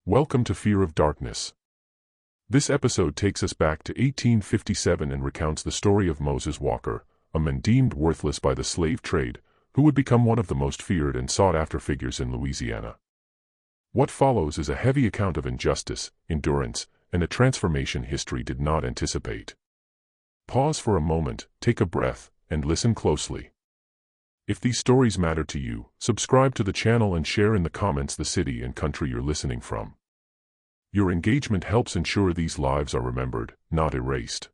Welcome to Fear of Darkness. This episode takes us back to 1857 and recounts the story of Moses Walker, a man deemed worthless by the slave trade, who would become one of the most feared and sought-after figures in Louisiana. What follows is a heavy account of injustice, endurance, and a transformation history did not anticipate. Pause for a moment, take a breath, and listen closely. If these stories matter to you, subscribe to the channel and share in the comments the city and country you're listening from. Your engagement helps ensure these lives are remembered, not erased.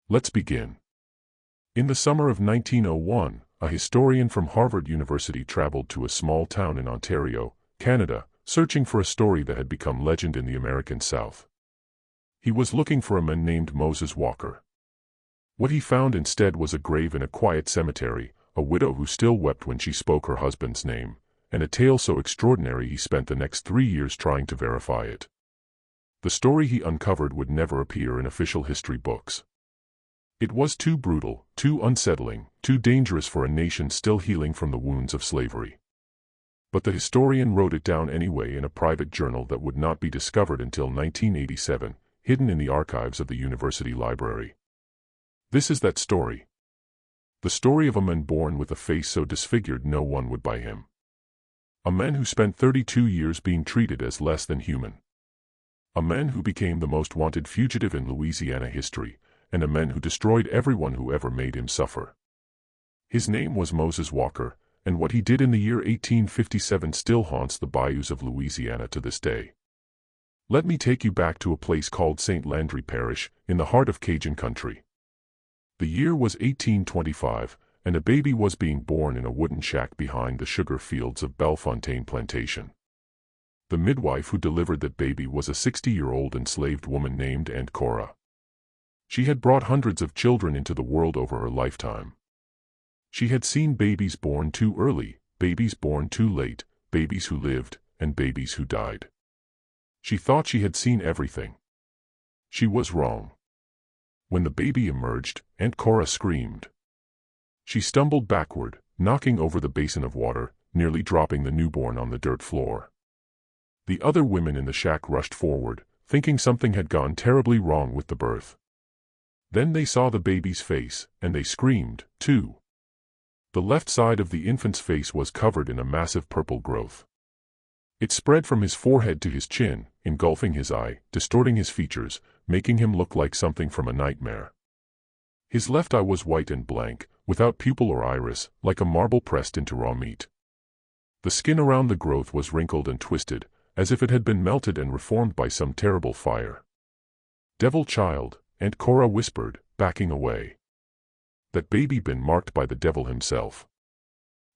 Let's begin. In the summer of 1901, a historian from Harvard University traveled to a small town in Ontario, Canada, searching for a story that had become legend in the American South. He was looking for a man named Moses Walker. What he found instead was a grave in a quiet cemetery, a widow who still wept when she spoke her husband's name, and a tale so extraordinary he spent the next 3 years trying to verify it. The story he uncovered would never appear in official history books. It was too brutal, too unsettling, too dangerous for a nation still healing from the wounds of slavery. But the historian wrote it down anyway in a private journal that would not be discovered until 1987, hidden in the archives of the university library. This is that story. The story of a man born with a face so disfigured no one would buy him. A man who spent 32 years being treated as less than human. A man who became the most wanted fugitive in Louisiana history, and a man who destroyed everyone who ever made him suffer. His name was Moses Walker, and what he did in the year 1857 still haunts the bayous of Louisiana to this day. Let me take you back to a place called St. Landry Parish, in the heart of Cajun country. The year was 1825, and a baby was being born in a wooden shack behind the sugar fields of Plantation. The midwife who delivered that baby was a 60-year-old enslaved woman named Aunt Cora. She had brought hundreds of children into the world over her lifetime. She had seen babies born too early, babies born too late, babies who lived, and babies who died. She thought she had seen everything. She was wrong. When the baby emerged, Aunt Cora screamed. She stumbled backward, knocking over the basin of water, nearly dropping the newborn on the dirt floor. The other women in the shack rushed forward, thinking something had gone terribly wrong with the birth. Then they saw the baby's face, and they screamed, too. The left side of the infant's face was covered in a massive purple growth. It spread from his forehead to his chin, engulfing his eye, distorting his features, making him look like something from a nightmare. His left eye was white and blank, without pupil or iris, like a marble pressed into raw meat. The skin around the growth was wrinkled and twisted, as if it had been melted and reformed by some terrible fire. "Devil child," Aunt Cora whispered, backing away. That baby been marked by the devil himself.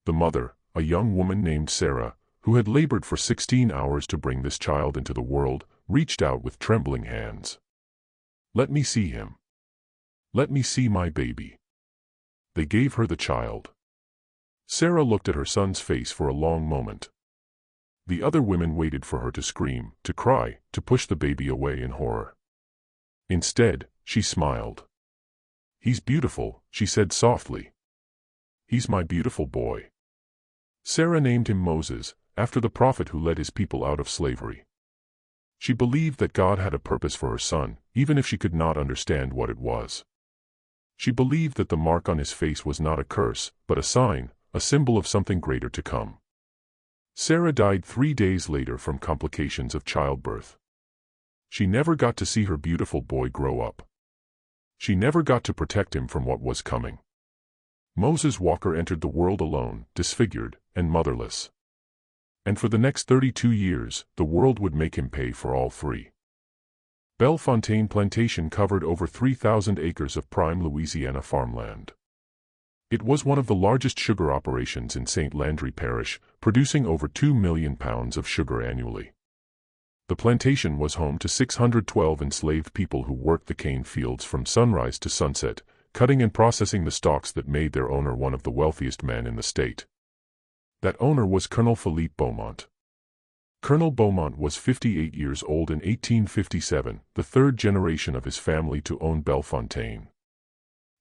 The mother, a young woman named Sarah, who had labored for 16 hours to bring this child into the world, reached out with trembling hands. "Let me see him. Let me see my baby." They gave her the child. Sarah looked at her son's face for a long moment. The other women waited for her to scream, to cry, to push the baby away in horror. Instead, she smiled. "He's beautiful," she said softly. "He's my beautiful boy." Sarah named him Moses, after the prophet who led his people out of slavery. She believed that God had a purpose for her son, even if she could not understand what it was. She believed that the mark on his face was not a curse, but a sign, a symbol of something greater to come. Sarah died 3 days later from complications of childbirth. She never got to see her beautiful boy grow up. She never got to protect him from what was coming. Moses Walker entered the world alone, disfigured, and motherless. And for the next 32 years, the world would make him pay for all 3. Plantation covered over 3,000 acres of prime Louisiana farmland. It was one of the largest sugar operations in St. Landry Parish, producing over 2 million pounds of sugar annually. The plantation was home to 612 enslaved people who worked the cane fields from sunrise to sunset, cutting and processing the stalks that made their owner one of the wealthiest men in the state. That owner was Colonel Philippe Beaumont. Colonel Beaumont was 58 years old in 1857, the third generation of his family to own Bellefontaine.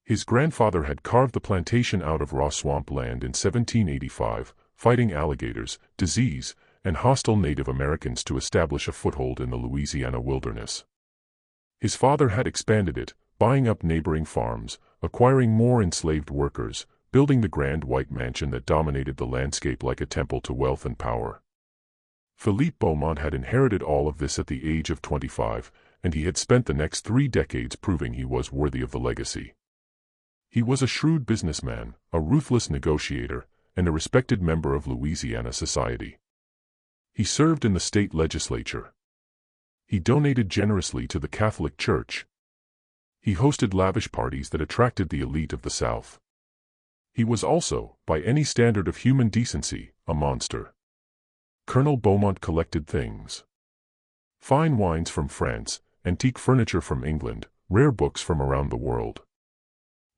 His grandfather had carved the plantation out of raw swamp land in 1785, fighting alligators, disease, and hostile Native Americans to establish a foothold in the Louisiana wilderness. His father had expanded it, buying up neighboring farms, acquiring more enslaved workers, building the grand white mansion that dominated the landscape like a temple to wealth and power. Philippe Beaumont had inherited all of this at the age of 25, and he had spent the next 3 decades proving he was worthy of the legacy. He was a shrewd businessman, a ruthless negotiator, and a respected member of Louisiana society. He served in the state legislature. He donated generously to the Catholic Church. He hosted lavish parties that attracted the elite of the South. He was also, by any standard of human decency, a monster. Colonel Beaumont collected things. Fine wines from France, antique furniture from England, rare books from around the world.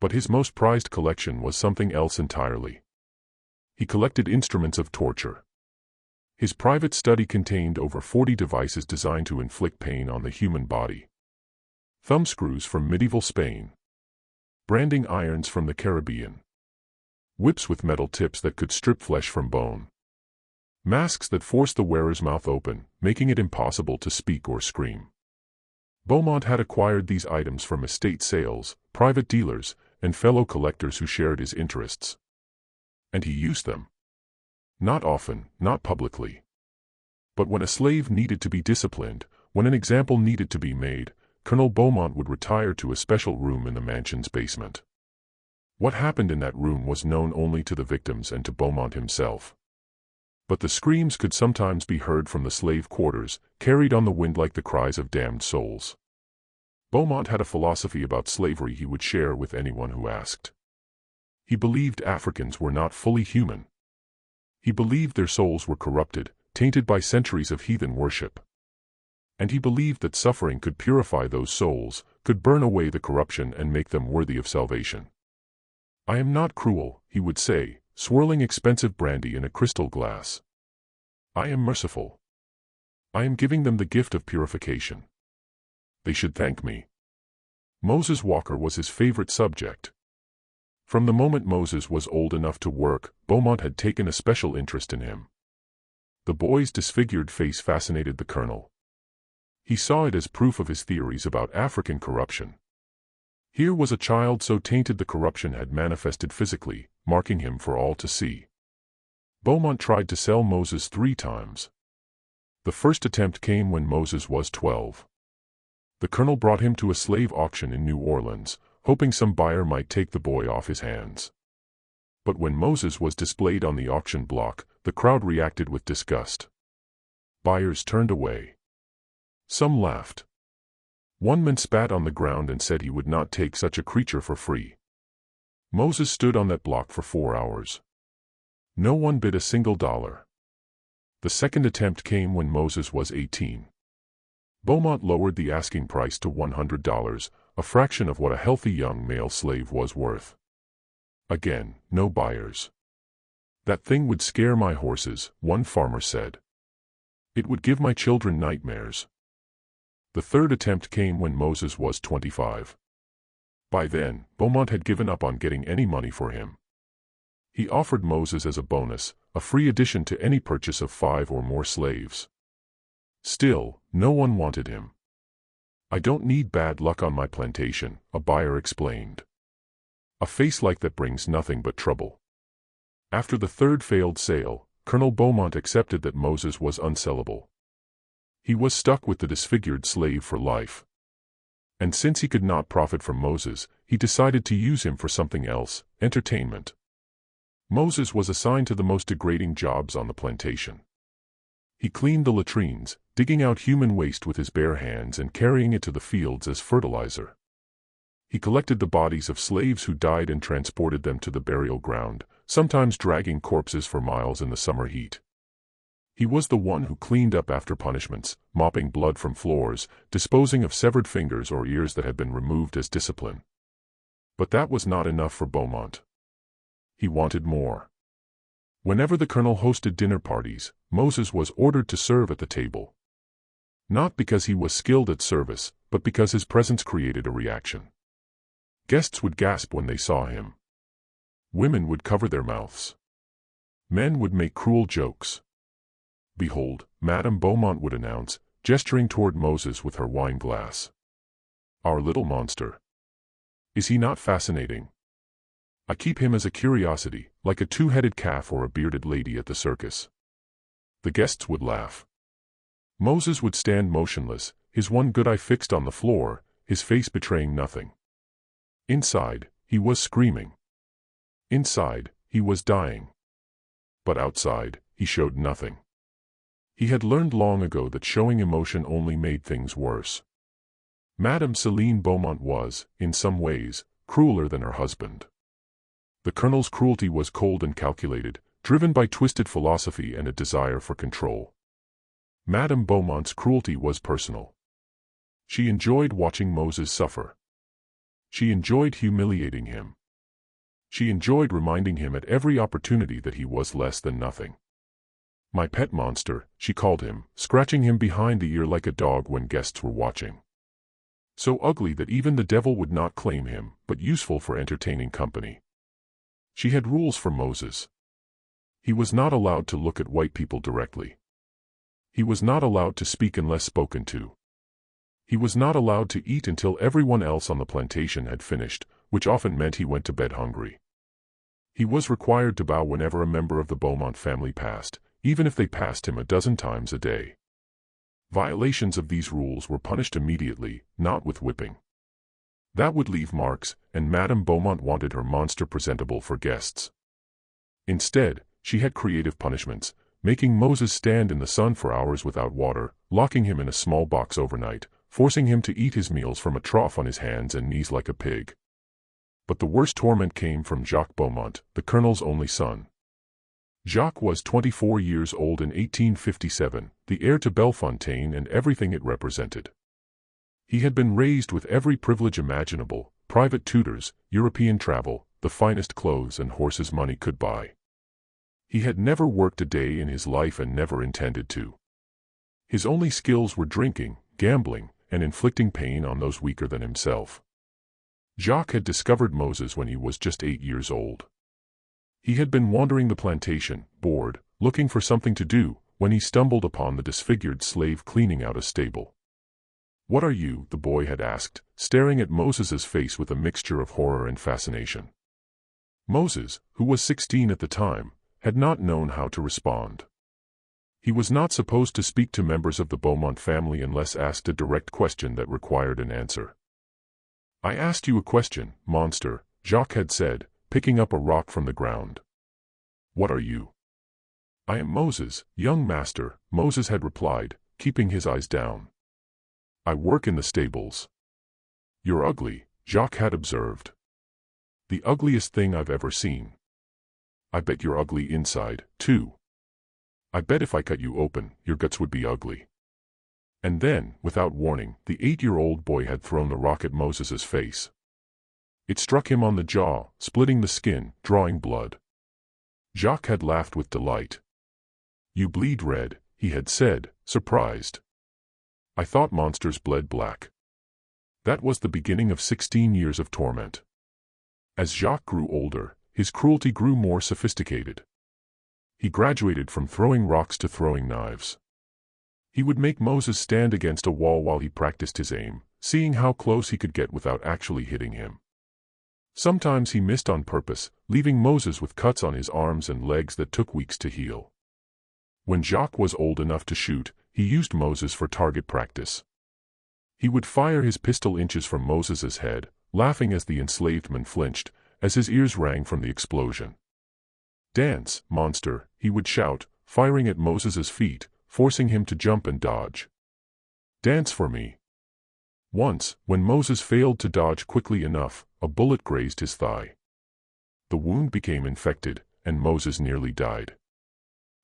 But his most prized collection was something else entirely. He collected instruments of torture. His private study contained over 40 devices designed to inflict pain on the human body. Thumbscrews from medieval Spain. Branding irons from the Caribbean. Whips with metal tips that could strip flesh from bone. Masks that forced the wearer's mouth open, making it impossible to speak or scream. Beaumont had acquired these items from estate sales, private dealers, and fellow collectors who shared his interests. And he used them. Not often, not publicly. But when a slave needed to be disciplined, when an example needed to be made, Colonel Beaumont would retire to a special room in the mansion's basement. What happened in that room was known only to the victims and to Beaumont himself. But the screams could sometimes be heard from the slave quarters, carried on the wind like the cries of damned souls. Beaumont had a philosophy about slavery he would share with anyone who asked. He believed Africans were not fully human. He believed their souls were corrupted, tainted by centuries of heathen worship. And he believed that suffering could purify those souls, could burn away the corruption and make them worthy of salvation. "I am not cruel," he would say, swirling expensive brandy in a crystal glass. "I am merciful. I am giving them the gift of purification. They should thank me." Moses Walker was his favorite subject. From the moment Moses was old enough to work, Beaumont had taken a special interest in him. The boy's disfigured face fascinated the colonel. He saw it as proof of his theories about African corruption. Here was a child so tainted the corruption had manifested physically, marking him for all to see. Beaumont tried to sell Moses 3 times. The first attempt came when Moses was 12. The colonel brought him to a slave auction in New Orleans, hoping some buyer might take the boy off his hands. But when Moses was displayed on the auction block, the crowd reacted with disgust. Buyers turned away. Some laughed. One man spat on the ground and said he would not take such a creature for free. Moses stood on that block for 4 hours. No one bid a single dollar. The second attempt came when Moses was 18. Beaumont lowered the asking price to $100, a fraction of what a healthy young male slave was worth. Again, no buyers. "That thing would scare my horses," one farmer said. "It would give my children nightmares." The third attempt came when Moses was 25. By then, Beaumont had given up on getting any money for him. He offered Moses as a bonus, a free addition to any purchase of 5 or more slaves. Still, no one wanted him. "I don't need bad luck on my plantation," a buyer explained. "A face like that brings nothing but trouble." After the third failed sale, Colonel Beaumont accepted that Moses was unsellable. He was stuck with the disfigured slave for life. And since he could not profit from Moses, he decided to use him for something else, entertainment. Moses was assigned to the most degrading jobs on the plantation. He cleaned the latrines, digging out human waste with his bare hands and carrying it to the fields as fertilizer. He collected the bodies of slaves who died and transported them to the burial ground, sometimes dragging corpses for miles in the summer heat. He was the one who cleaned up after punishments, mopping blood from floors, disposing of severed fingers or ears that had been removed as discipline. But that was not enough for Beaumont. He wanted more. Whenever the colonel hosted dinner parties, Moses was ordered to serve at the table. Not because he was skilled at service, but because his presence created a reaction. Guests would gasp when they saw him. Women would cover their mouths. Men would make cruel jokes. "Behold," Madame Beaumont would announce, gesturing toward Moses with her wine glass. "Our little monster. Is he not fascinating? I keep him as a curiosity, like a two-headed calf or a bearded lady at the circus." The guests would laugh. Moses would stand motionless, his one good eye fixed on the floor, his face betraying nothing. Inside, he was screaming. Inside, he was dying. But outside, he showed nothing. He had learned long ago that showing emotion only made things worse. Madame Céline Beaumont was, in some ways, crueler than her husband. The Colonel's cruelty was cold and calculated, driven by twisted philosophy and a desire for control. Madame Beaumont's cruelty was personal. She enjoyed watching Moses suffer. She enjoyed humiliating him. She enjoyed reminding him at every opportunity that he was less than nothing. "My pet monster," she called him, scratching him behind the ear like a dog when guests were watching. So ugly that even the devil would not claim him, but useful for entertaining company. She had rules for Moses. He was not allowed to look at white people directly. He was not allowed to speak unless spoken to. He was not allowed to eat until everyone else on the plantation had finished, which often meant he went to bed hungry. He was required to bow whenever a member of the Beaumont family passed, even if they passed him a dozen times a day. Violations of these rules were punished immediately, not with whipping. That would leave marks, and Madame Beaumont wanted her monster presentable for guests. Instead, she had creative punishments, making Moses stand in the sun for hours without water, locking him in a small box overnight, forcing him to eat his meals from a trough on his hands and knees like a pig. But the worst torment came from Jacques Beaumont, the Colonel's only son. Jacques was 24 years old in 1857, the heir to Bellefontaine and everything it represented. He had been raised with every privilege imaginable: private tutors, European travel, the finest clothes and horses money could buy. He had never worked a day in his life and never intended to. His only skills were drinking, gambling, and inflicting pain on those weaker than himself. Jacques had discovered Moses when he was just 8 years old. He had been wandering the plantation, bored, looking for something to do, when he stumbled upon the disfigured slave cleaning out a stable. "What are you?" the boy had asked, staring at Moses's face with a mixture of horror and fascination. Moses, who was 16 at the time, had not known how to respond. He was not supposed to speak to members of the Beaumont family unless asked a direct question that required an answer. "I asked you a question, monster," Jacques had said, picking up a rock from the ground. "What are you?" "I am Moses, young master," Moses had replied, keeping his eyes down. "I work in the stables." "You're ugly," Jacques had observed. "The ugliest thing I've ever seen." "I bet you're ugly inside, too. I bet if I cut you open, your guts would be ugly." And then, without warning, the 8-year-old boy had thrown the rock at Moses's face. It struck him on the jaw, splitting the skin, drawing blood. Jacques had laughed with delight. "You bleed red," he had said, surprised. "I thought monsters bled black." That was the beginning of 16 years of torment. As Jacques grew older, his cruelty grew more sophisticated. He graduated from throwing rocks to throwing knives. He would make Moses stand against a wall while he practiced his aim, seeing how close he could get without actually hitting him. Sometimes he missed on purpose, leaving Moses with cuts on his arms and legs that took weeks to heal. When Jacques was old enough to shoot, he used Moses for target practice. He would fire his pistol inches from Moses's head, laughing as the enslaved man flinched, as his ears rang from the explosion. "Dance, monster," he would shout, firing at Moses's feet, forcing him to jump and dodge. "Dance for me." Once, when Moses failed to dodge quickly enough, a bullet grazed his thigh. The wound became infected, and Moses nearly died.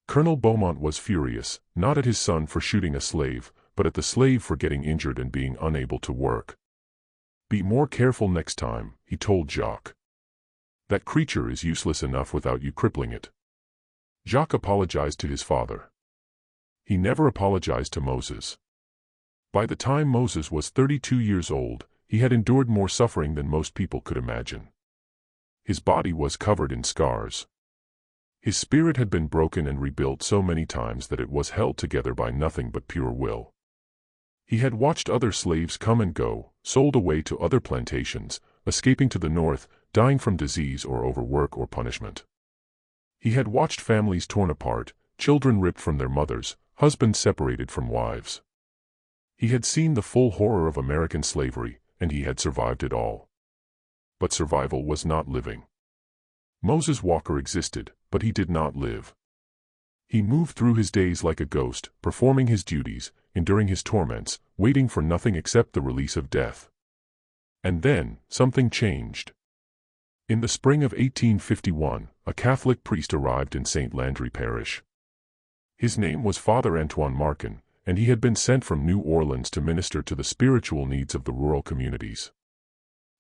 Colonel Beaumont was furious, not at his son for shooting a slave, but at the slave for getting injured and being unable to work. "Be more careful next time," he told Jacques. "That creature is useless enough without you crippling it." Jacques apologized to his father. He never apologized to Moses. By the time Moses was 32 years old, he had endured more suffering than most people could imagine. His body was covered in scars. His spirit had been broken and rebuilt so many times that it was held together by nothing but pure will. He had watched other slaves come and go, sold away to other plantations, escaping to the north, dying from disease or overwork or punishment. He had watched families torn apart, children ripped from their mothers, husbands separated from wives. He had seen the full horror of American slavery, and he had survived it all. But survival was not living. Moses Walker existed, but he did not live. He moved through his days like a ghost, performing his duties, enduring his torments, waiting for nothing except the release of death. And then, something changed. In the spring of 1851, a Catholic priest arrived in St. Landry Parish. His name was Father Antoine Markin, and he had been sent from New Orleans to minister to the spiritual needs of the rural communities.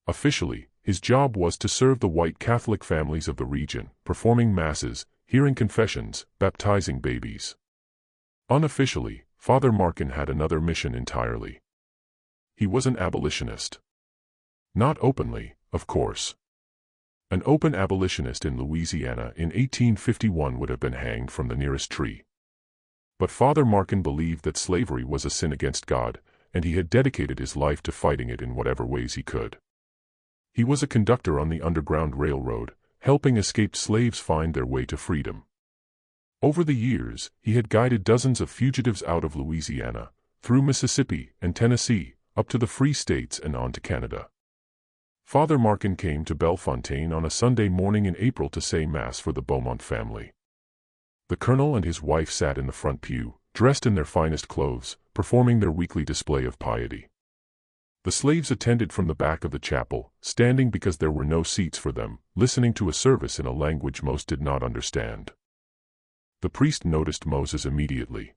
Officially, his job was to serve the white Catholic families of the region, performing masses, hearing confessions, baptizing babies. Unofficially, Father Markin had another mission entirely. He was an abolitionist. Not openly, of course. An open abolitionist in Louisiana in 1851 would have been hanged from the nearest tree. But Father Markin believed that slavery was a sin against God, and he had dedicated his life to fighting it in whatever ways he could. He was a conductor on the Underground Railroad, helping escaped slaves find their way to freedom. Over the years, he had guided dozens of fugitives out of Louisiana, through Mississippi and Tennessee, up to the Free States and on to Canada. Father Markin came to Bellefontaine on a Sunday morning in April to say Mass for the Beaumont family. The colonel and his wife sat in the front pew, dressed in their finest clothes, performing their weekly display of piety. The slaves attended from the back of the chapel, standing because there were no seats for them, listening to a service in a language most did not understand. The priest noticed Moses immediately.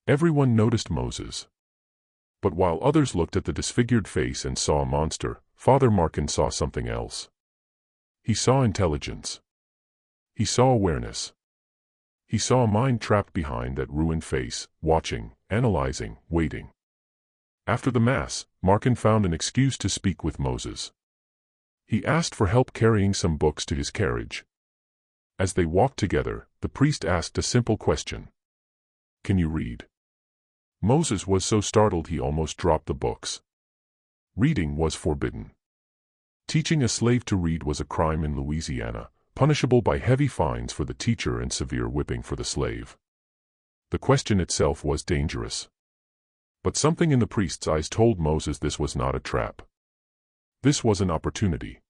Everyone noticed Moses. But while others looked at the disfigured face and saw a monster, Father Markin saw something else. He saw intelligence. He saw awareness. He saw a mind trapped behind that ruined face, watching, analyzing, waiting. After the Mass, Markin found an excuse to speak with Moses. He asked for help carrying some books to his carriage. As they walked together, the priest asked a simple question. "Can you read?" Moses was so startled he almost dropped the books. Reading was forbidden. Teaching a slave to read was a crime in Louisiana, punishable by heavy fines for the teacher and severe whipping for the slave. The question itself was dangerous. But something in the priest's eyes told Moses this was not a trap. This was an opportunity.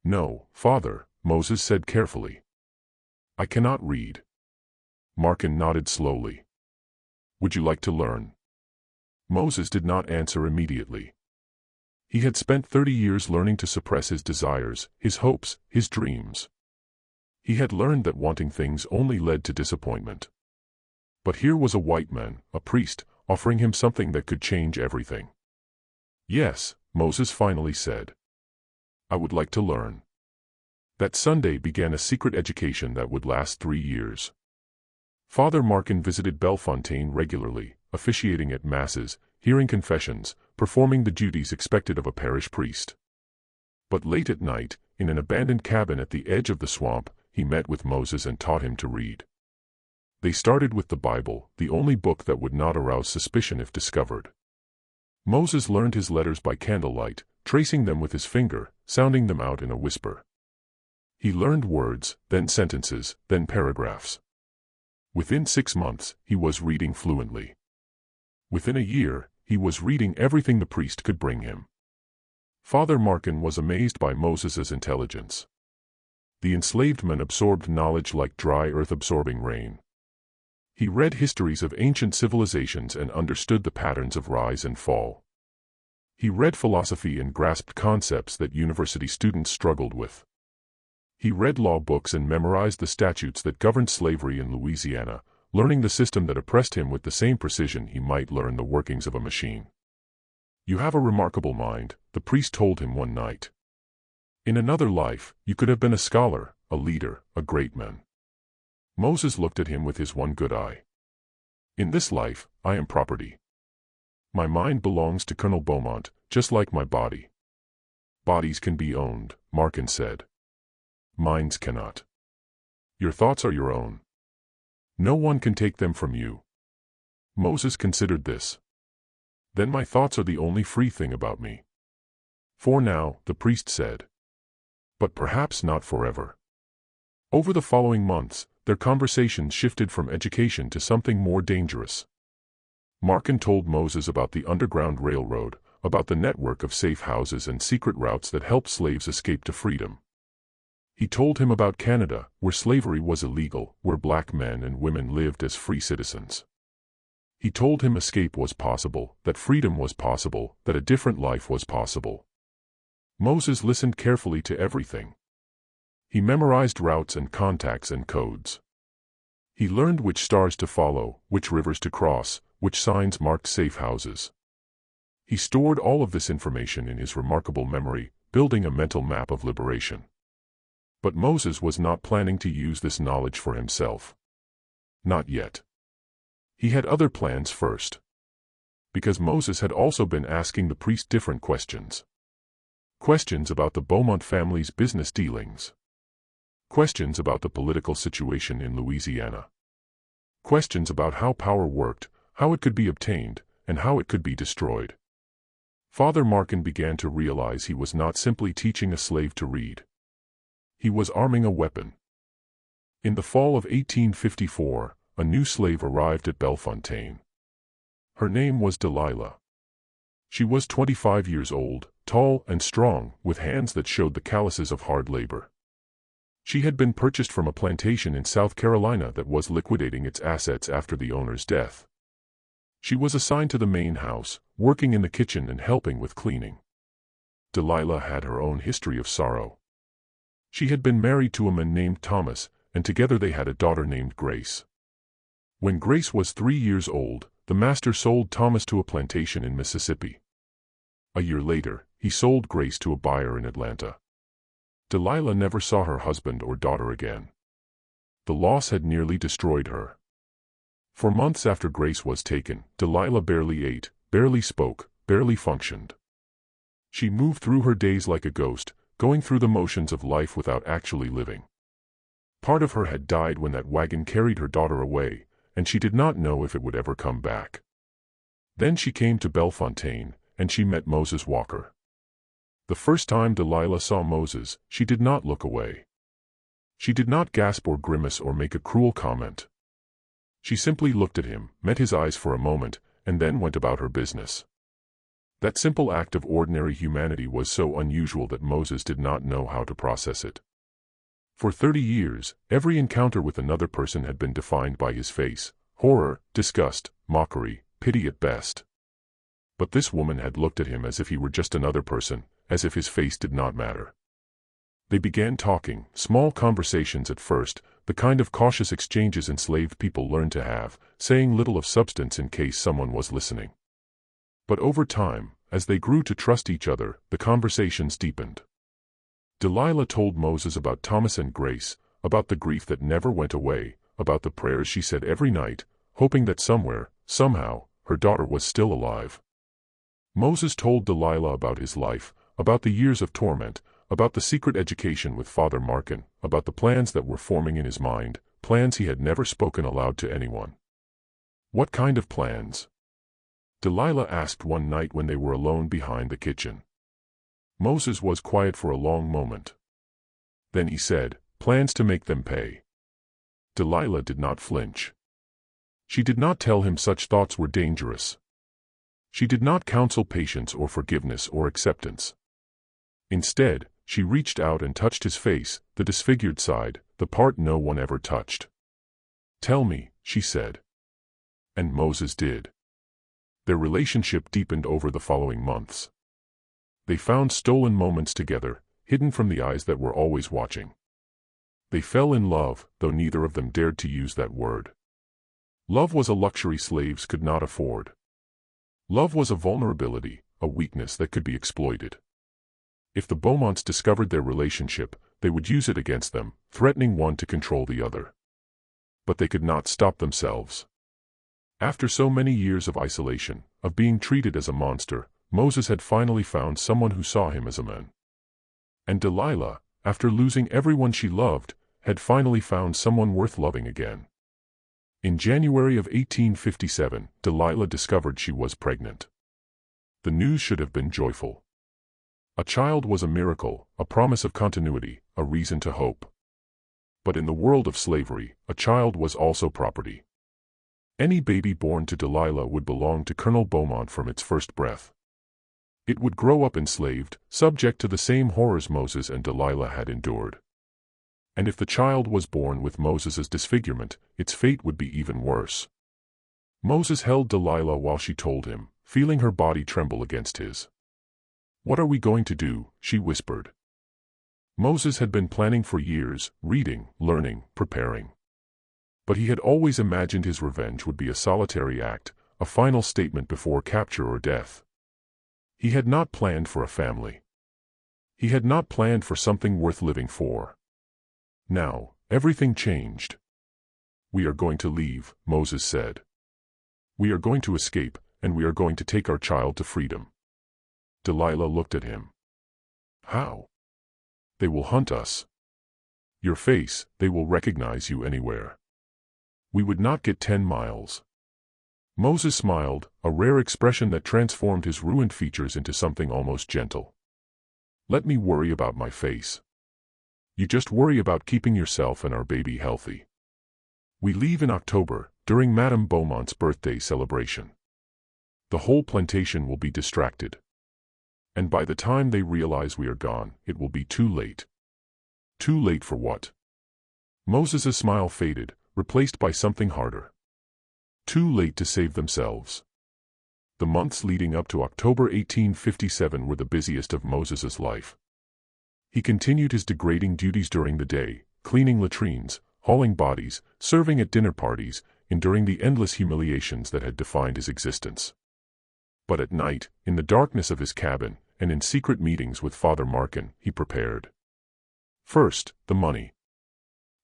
"No, Father," Moses said carefully. "I cannot read." Markin nodded slowly. "Would you like to learn?" Moses did not answer immediately. He had spent 30 years learning to suppress his desires, his hopes, his dreams. He had learned that wanting things only led to disappointment. But here was a white man, a priest, offering him something that could change everything. "Yes," Moses finally said. "I would like to learn." That Sunday began a secret education that would last 3 years. Father Markin visited Bellefontaine regularly, officiating at masses, hearing confessions, performing the duties expected of a parish priest. But late at night, in an abandoned cabin at the edge of the swamp, he met with Moses and taught him to read. They started with the Bible, the only book that would not arouse suspicion if discovered. Moses learned his letters by candlelight, tracing them with his finger, sounding them out in a whisper. He learned words, then sentences, then paragraphs. Within 6 months, he was reading fluently. Within a year, he was reading everything the priest could bring him. Father Markin was amazed by Moses's intelligence. The enslaved man absorbed knowledge like dry earth absorbing rain. He read histories of ancient civilizations and understood the patterns of rise and fall. He read philosophy and grasped concepts that university students struggled with. He read law books and memorized the statutes that governed slavery in Louisiana, learning the system that oppressed him with the same precision he might learn the workings of a machine. "You have a remarkable mind," the priest told him one night. "In another life, you could have been a scholar, a leader, a great man." Moses looked at him with his one good eye. "In this life, I am property. My mind belongs to Colonel Beaumont, just like my body." "Bodies can be owned," Markin said. "Minds cannot." Your thoughts are your own. No one can take them from you. Moses considered this. Then my thoughts are the only free thing about me. For now, the priest said. But perhaps not forever. Over the following months, their conversations shifted from education to something more dangerous. Markin told Moses about the Underground Railroad, about the network of safe houses and secret routes that helped slaves escape to freedom. He told him about Canada, where slavery was illegal, where black men and women lived as free citizens. He told him escape was possible, that freedom was possible, that a different life was possible. Moses listened carefully to everything. He memorized routes and contacts and codes. He learned which stars to follow, which rivers to cross, which signs marked safe houses. He stored all of this information in his remarkable memory, building a mental map of liberation. But Moses was not planning to use this knowledge for himself. Not yet. He had other plans first. Because Moses had also been asking the priest different questions. Questions about the Beaumont family's business dealings. Questions about the political situation in Louisiana. Questions about how power worked, how it could be obtained, and how it could be destroyed. Father Markin began to realize he was not simply teaching a slave to read. He was arming a weapon. In the fall of 1854, a new slave arrived at Bellefontaine. Her name was Delilah. She was 25 years old, tall and strong, with hands that showed the calluses of hard labor. She had been purchased from a plantation in South Carolina that was liquidating its assets after the owner's death. She was assigned to the main house, working in the kitchen and helping with cleaning. Delilah had her own history of sorrow. She had been married to a man named Thomas, and together they had a daughter named Grace. When Grace was 3 years old, the master sold Thomas to a plantation in Mississippi. A year later, he sold Grace to a buyer in Atlanta. Delilah never saw her husband or daughter again. The loss had nearly destroyed her. For months after Grace was taken, Delilah barely ate, barely spoke, barely functioned. She moved through her days like a ghost, going through the motions of life without actually living. Part of her had died when that wagon carried her daughter away, and she did not know if it would ever come back. Then she came to Bellefontaine, and she met Moses Walker. The first time Delilah saw Moses, she did not look away. She did not gasp or grimace or make a cruel comment. She simply looked at him, met his eyes for a moment, and then went about her business. That simple act of ordinary humanity was so unusual that Moses did not know how to process it. For 30 years, every encounter with another person had been defined by his face, horror, disgust, mockery, pity at best. But this woman had looked at him as if he were just another person, as if his face did not matter. They began talking, small conversations at first, the kind of cautious exchanges enslaved people learned to have, saying little of substance in case someone was listening. But over time, as they grew to trust each other, the conversations deepened. Delilah told Moses about Thomas and Grace, about the grief that never went away, about the prayers she said every night, hoping that somewhere, somehow, her daughter was still alive. Moses told Delilah about his life, about the years of torment, about the secret education with Father Markin, about the plans that were forming in his mind, plans he had never spoken aloud to anyone. What kind of plans? Delilah asked one night when they were alone behind the kitchen. Moses was quiet for a long moment. Then he said, "Plans to make them pay." Delilah did not flinch. She did not tell him such thoughts were dangerous. She did not counsel patience or forgiveness or acceptance. Instead, she reached out and touched his face, the disfigured side, the part no one ever touched. "Tell me," she said. And Moses did. Their relationship deepened over the following months. They found stolen moments together, hidden from the eyes that were always watching. They fell in love, though neither of them dared to use that word. Love was a luxury slaves could not afford. Love was a vulnerability, a weakness that could be exploited. If the Beaumonts discovered their relationship, they would use it against them, threatening one to control the other. But they could not stop themselves. After so many years of isolation, of being treated as a monster, Moses had finally found someone who saw him as a man. And Delilah, after losing everyone she loved, had finally found someone worth loving again. In January of 1857, Delilah discovered she was pregnant. The news should have been joyful. A child was a miracle, a promise of continuity, a reason to hope. But in the world of slavery, a child was also property. Any baby born to Delilah would belong to Colonel Beaumont from its first breath. It would grow up enslaved, subject to the same horrors Moses and Delilah had endured. And if the child was born with Moses's disfigurement, its fate would be even worse. Moses held Delilah while she told him, feeling her body tremble against his. "What are we going to do?" she whispered. Moses had been planning for years, reading, learning, preparing. But he had always imagined his revenge would be a solitary act, a final statement before capture or death. He had not planned for a family. He had not planned for something worth living for. Now, everything changed. "We are going to leave," Moses said. "We are going to escape, and we are going to take our child to freedom." Delilah looked at him. "How?" "They will hunt us. Your face, they will recognize you anywhere. We would not get 10 miles. Moses smiled, a rare expression that transformed his ruined features into something almost gentle. "Let me worry about my face. You just worry about keeping yourself and our baby healthy. We leave in October, during Madame Beaumont's birthday celebration. The whole plantation will be distracted. And by the time they realize we are gone, it will be too late." "Too late for what?" Moses's smile faded, replaced by something harder. "Too late to save themselves." The months leading up to October 1857 were the busiest of Moses's life. He continued his degrading duties during the day, cleaning latrines, hauling bodies, serving at dinner parties, enduring the endless humiliations that had defined his existence. But at night, in the darkness of his cabin, and in secret meetings with Father Markin, he prepared. First, the money.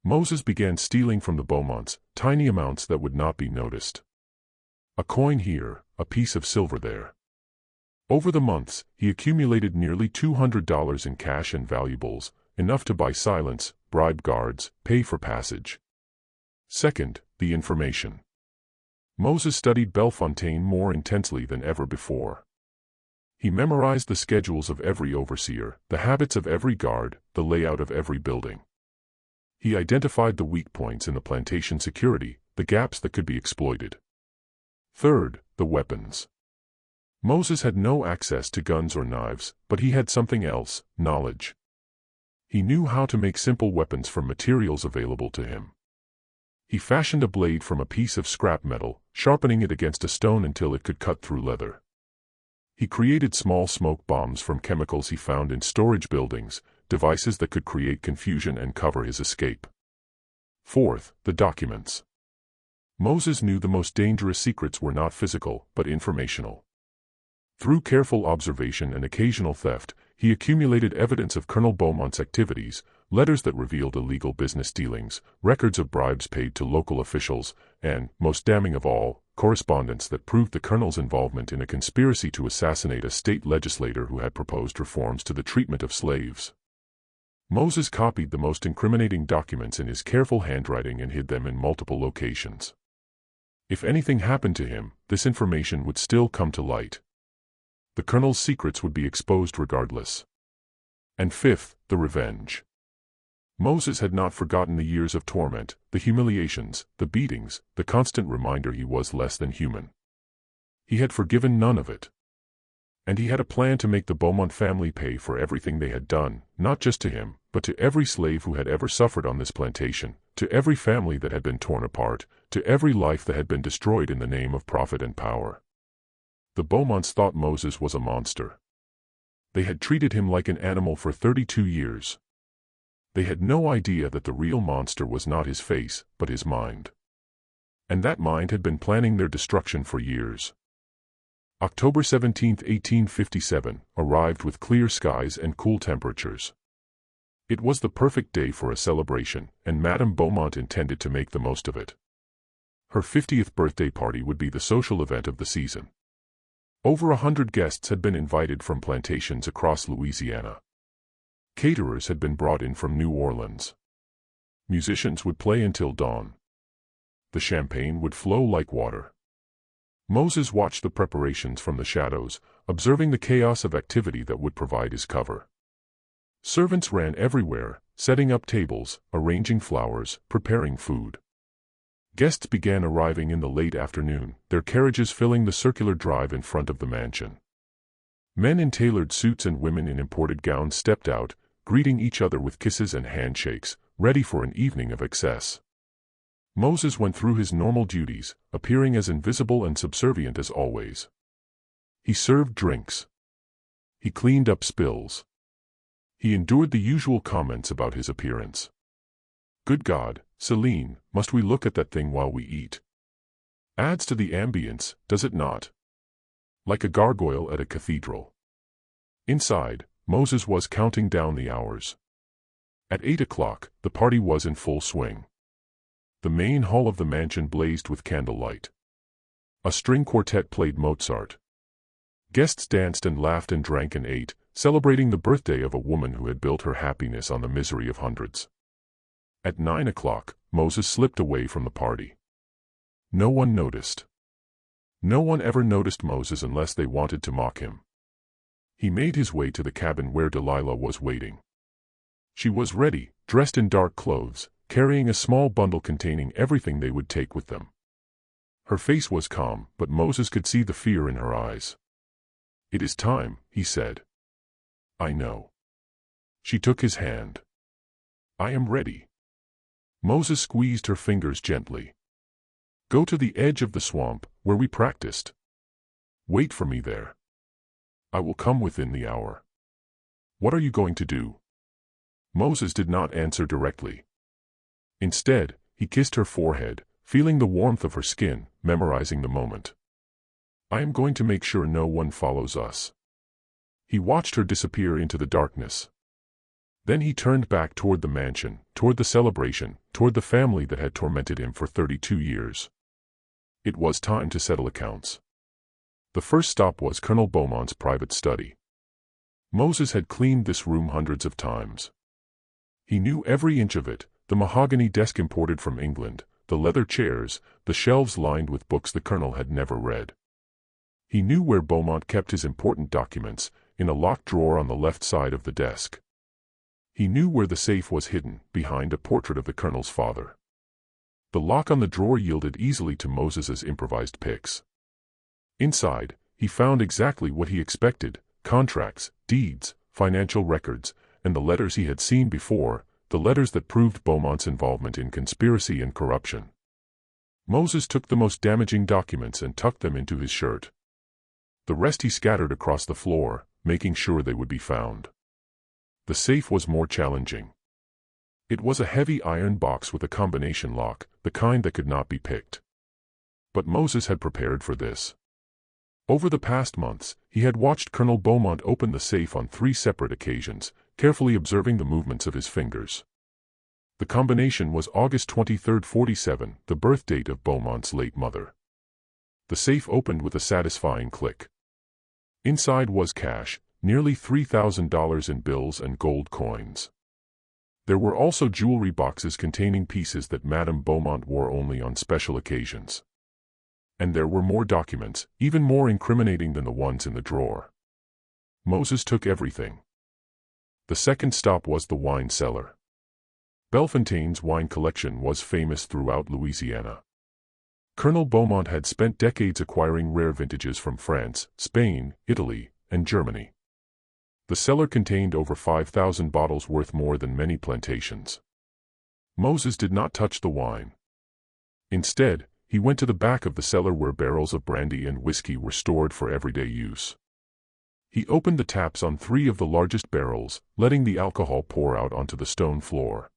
Moses began stealing from the Beaumonts, tiny amounts that would not be noticed. A coin here, a piece of silver there. Over the months, he accumulated nearly $200 in cash and valuables, enough to buy silence, bribe guards, pay for passage. Second, the information. Moses studied Bellefontaine more intensely than ever before. He memorized the schedules of every overseer, the habits of every guard, the layout of every building. He identified the weak points in the plantation security, the gaps that could be exploited. Third, the weapons. Moses had no access to guns or knives, but he had something else, knowledge. He knew how to make simple weapons from materials available to him. He fashioned a blade from a piece of scrap metal, sharpening it against a stone until it could cut through leather. He created small smoke bombs from chemicals he found in storage buildings, devices that could create confusion and cover his escape. Fourth, the documents. Moses knew the most dangerous secrets were not physical, but informational. Through careful observation and occasional theft, he accumulated evidence of Colonel Beaumont's activities, letters that revealed illegal business dealings, records of bribes paid to local officials, and, most damning of all, correspondence that proved the colonel's involvement in a conspiracy to assassinate a state legislator who had proposed reforms to the treatment of slaves. Moses copied the most incriminating documents in his careful handwriting and hid them in multiple locations. If anything happened to him, this information would still come to light. The colonel's secrets would be exposed regardless. And fifth, the revenge. Moses had not forgotten the years of torment, the humiliations, the beatings, the constant reminder he was less than human. He had forgiven none of it. And he had a plan to make the Beaumont family pay for everything they had done, not just to him, but to every slave who had ever suffered on this plantation, to every family that had been torn apart, to every life that had been destroyed in the name of profit and power. The Beaumonts thought Moses was a monster. They had treated him like an animal for 32 years. They had no idea that the real monster was not his face, but his mind. And that mind had been planning their destruction for years. October 17, 1857, arrived with clear skies and cool temperatures. It was the perfect day for a celebration, and Madame Beaumont intended to make the most of it. Her 50th birthday party would be the social event of the season. Over 100 guests had been invited from plantations across Louisiana. Caterers had been brought in from New Orleans. Musicians would play until dawn. The champagne would flow like water. Moses watched the preparations from the shadows, observing the chaos of activity that would provide his cover. Servants ran everywhere, setting up tables, arranging flowers, preparing food. Guests began arriving in the late afternoon, their carriages filling the circular drive in front of the mansion. Men in tailored suits and women in imported gowns stepped out, greeting each other with kisses and handshakes, ready for an evening of excess. Moses went through his normal duties, appearing as invisible and subservient as always. He served drinks. He cleaned up spills. He endured the usual comments about his appearance. Good God, Celine, must we look at that thing while we eat? Adds to the ambience, does it not? Like a gargoyle at a cathedral. Inside, Moses was counting down the hours. At 8 o'clock, the party was in full swing. The main hall of the mansion blazed with candlelight. A string quartet played Mozart. Guests danced and laughed and drank and ate, celebrating the birthday of a woman who had built her happiness on the misery of hundreds. At 9 o'clock, Moses slipped away from the party. No one noticed. No one ever noticed Moses unless they wanted to mock him. He made his way to the cabin where Delilah was waiting. She was ready, dressed in dark clothes, carrying a small bundle containing everything they would take with them. Her face was calm, but Moses could see the fear in her eyes. "It is time," he said. "I know." She took his hand. "I am ready." Moses squeezed her fingers gently. "Go to the edge of the swamp, where we practiced. Wait for me there. I will come within the hour." "What are you going to do?" Moses did not answer directly. Instead, he kissed her forehead, feeling the warmth of her skin, memorizing the moment. "I am going to make sure no one follows us." He watched her disappear into the darkness. Then he turned back toward the mansion, toward the celebration, toward the family that had tormented him for 32 years. It was time to settle accounts. The first stop was Colonel Beaumont's private study. Moses had cleaned this room hundreds of times. He knew every inch of it, the mahogany desk imported from England, the leather chairs, the shelves lined with books the colonel had never read. He knew where Beaumont kept his important documents, in a locked drawer on the left side of the desk. He knew where the safe was hidden, behind a portrait of the colonel's father. The lock on the drawer yielded easily to Moses's improvised picks. Inside, he found exactly what he expected: contracts, deeds, financial records, and the letters he had seen before, the letters that proved Beaumont's involvement in conspiracy and corruption. Moses took the most damaging documents and tucked them into his shirt. The rest he scattered across the floor, making sure they would be found. The safe was more challenging. It was a heavy iron box with a combination lock, the kind that could not be picked. But Moses had prepared for this. Over the past months, he had watched Colonel Beaumont open the safe on 3 separate occasions, carefully observing the movements of his fingers. The combination was August 23, 47, the birth date of Beaumont's late mother. The safe opened with a satisfying click. Inside was cash, nearly $3,000 in bills and gold coins. There were also jewelry boxes containing pieces that Madame Beaumont wore only on special occasions. And there were more documents, even more incriminating than the ones in the drawer. Moses took everything. The second stop was the wine cellar. Bellefontaine's wine collection was famous throughout Louisiana. Colonel Beaumont had spent decades acquiring rare vintages from France, Spain, Italy, and Germany. The cellar contained over 5,000 bottles worth more than many plantations. Moses did not touch the wine. Instead, he went to the back of the cellar where barrels of brandy and whiskey were stored for everyday use. He opened the taps on 3 of the largest barrels, letting the alcohol pour out onto the stone floor.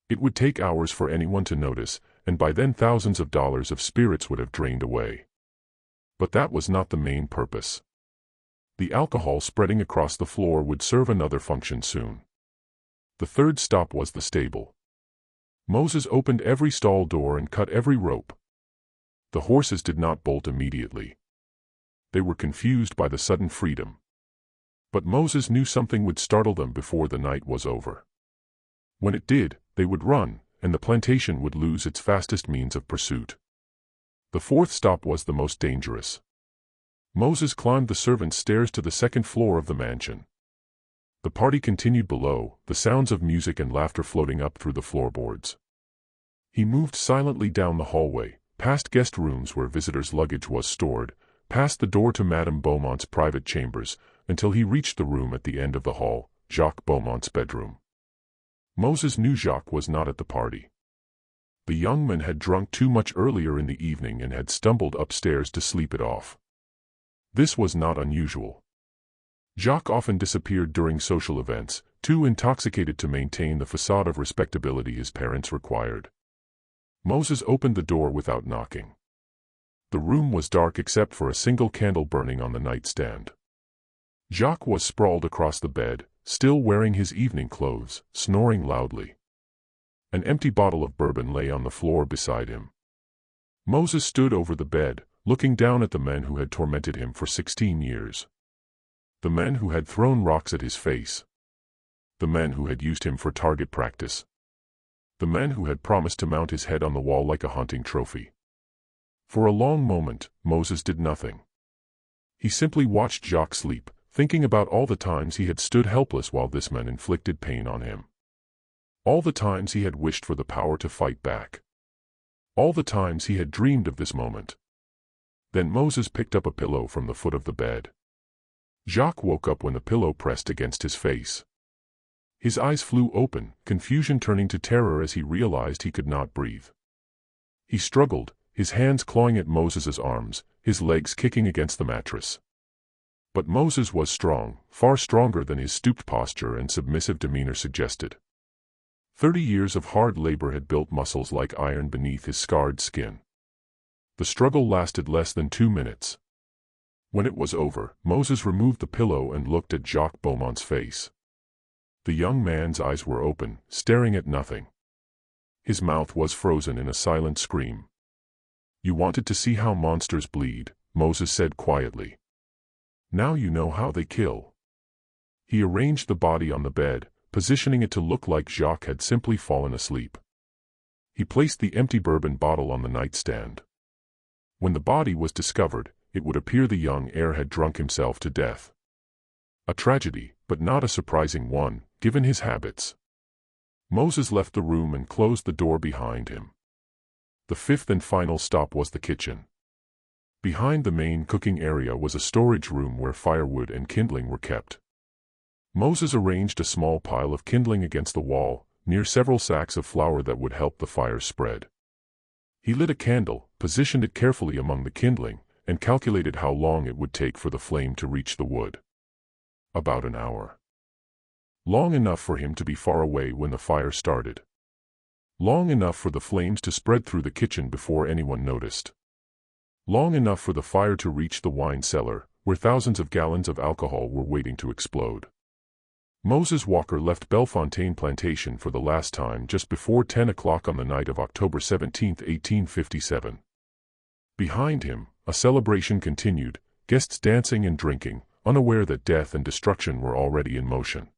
It would take hours for anyone to notice, and by then thousands of dollars of spirits would have drained away. But that was not the main purpose. The alcohol spreading across the floor would serve another function soon. The third stop was the stable. Moses opened every stall door and cut every rope. The horses did not bolt immediately. They were confused by the sudden freedom. But Moses knew something would startle them before the night was over. When it did, they would run, and the plantation would lose its fastest means of pursuit. The fourth stop was the most dangerous. Moses climbed the servants' stairs to the second floor of the mansion. The party continued below, the sounds of music and laughter floating up through the floorboards. He moved silently down the hallway, past guest rooms where visitors' luggage was stored, past the door to Madame Beaumont's private chambers, until he reached the room at the end of the hall, Jacques Beaumont's bedroom. Moses knew Jacques was not at the party. The young man had drunk too much earlier in the evening and had stumbled upstairs to sleep it off. This was not unusual. Jacques often disappeared during social events, too intoxicated to maintain the facade of respectability his parents required. Moses opened the door without knocking. The room was dark except for a single candle burning on the nightstand. Jacques was sprawled across the bed, still wearing his evening clothes, snoring loudly. An empty bottle of bourbon lay on the floor beside him. Moses stood over the bed, looking down at the men who had tormented him for 16 years. The men who had thrown rocks at his face. The men who had used him for target practice. The men who had promised to mount his head on the wall like a hunting trophy. For a long moment, Moses did nothing. He simply watched Jacques sleep, thinking about all the times he had stood helpless while this man inflicted pain on him. All the times he had wished for the power to fight back. All the times he had dreamed of this moment. Then Moses picked up a pillow from the foot of the bed. Jacques woke up when the pillow pressed against his face. His eyes flew open, confusion turning to terror as he realized he could not breathe. He struggled, his hands clawing at Moses's arms, his legs kicking against the mattress. But Moses was strong, far stronger than his stooped posture and submissive demeanor suggested. 30 years of hard labor had built muscles like iron beneath his scarred skin. The struggle lasted less than 2 minutes. When it was over, Moses removed the pillow and looked at Jacques Beaumont's face. The young man's eyes were open, staring at nothing. His mouth was frozen in a silent scream. "You wanted to see how monsters bleed," Moses said quietly. "Now you know how they kill." He arranged the body on the bed, positioning it to look like Jacques had simply fallen asleep. He placed the empty bourbon bottle on the nightstand. When the body was discovered, it would appear the young heir had drunk himself to death. A tragedy, but not a surprising one, given his habits. Moses left the room and closed the door behind him. The fifth and final stop was the kitchen. Behind the main cooking area was a storage room where firewood and kindling were kept. Moses arranged a small pile of kindling against the wall, near several sacks of flour that would help the fire spread. He lit a candle, positioned it carefully among the kindling, and calculated how long it would take for the flame to reach the wood. About an hour. Long enough for him to be far away when the fire started. Long enough for the flames to spread through the kitchen before anyone noticed. Long enough for the fire to reach the wine cellar, where thousands of gallons of alcohol were waiting to explode. Moses Walker left Bellefontaine Plantation for the last time just before 10 o'clock on the night of October 17, 1857. Behind him, a celebration continued, guests dancing and drinking, unaware that death and destruction were already in motion.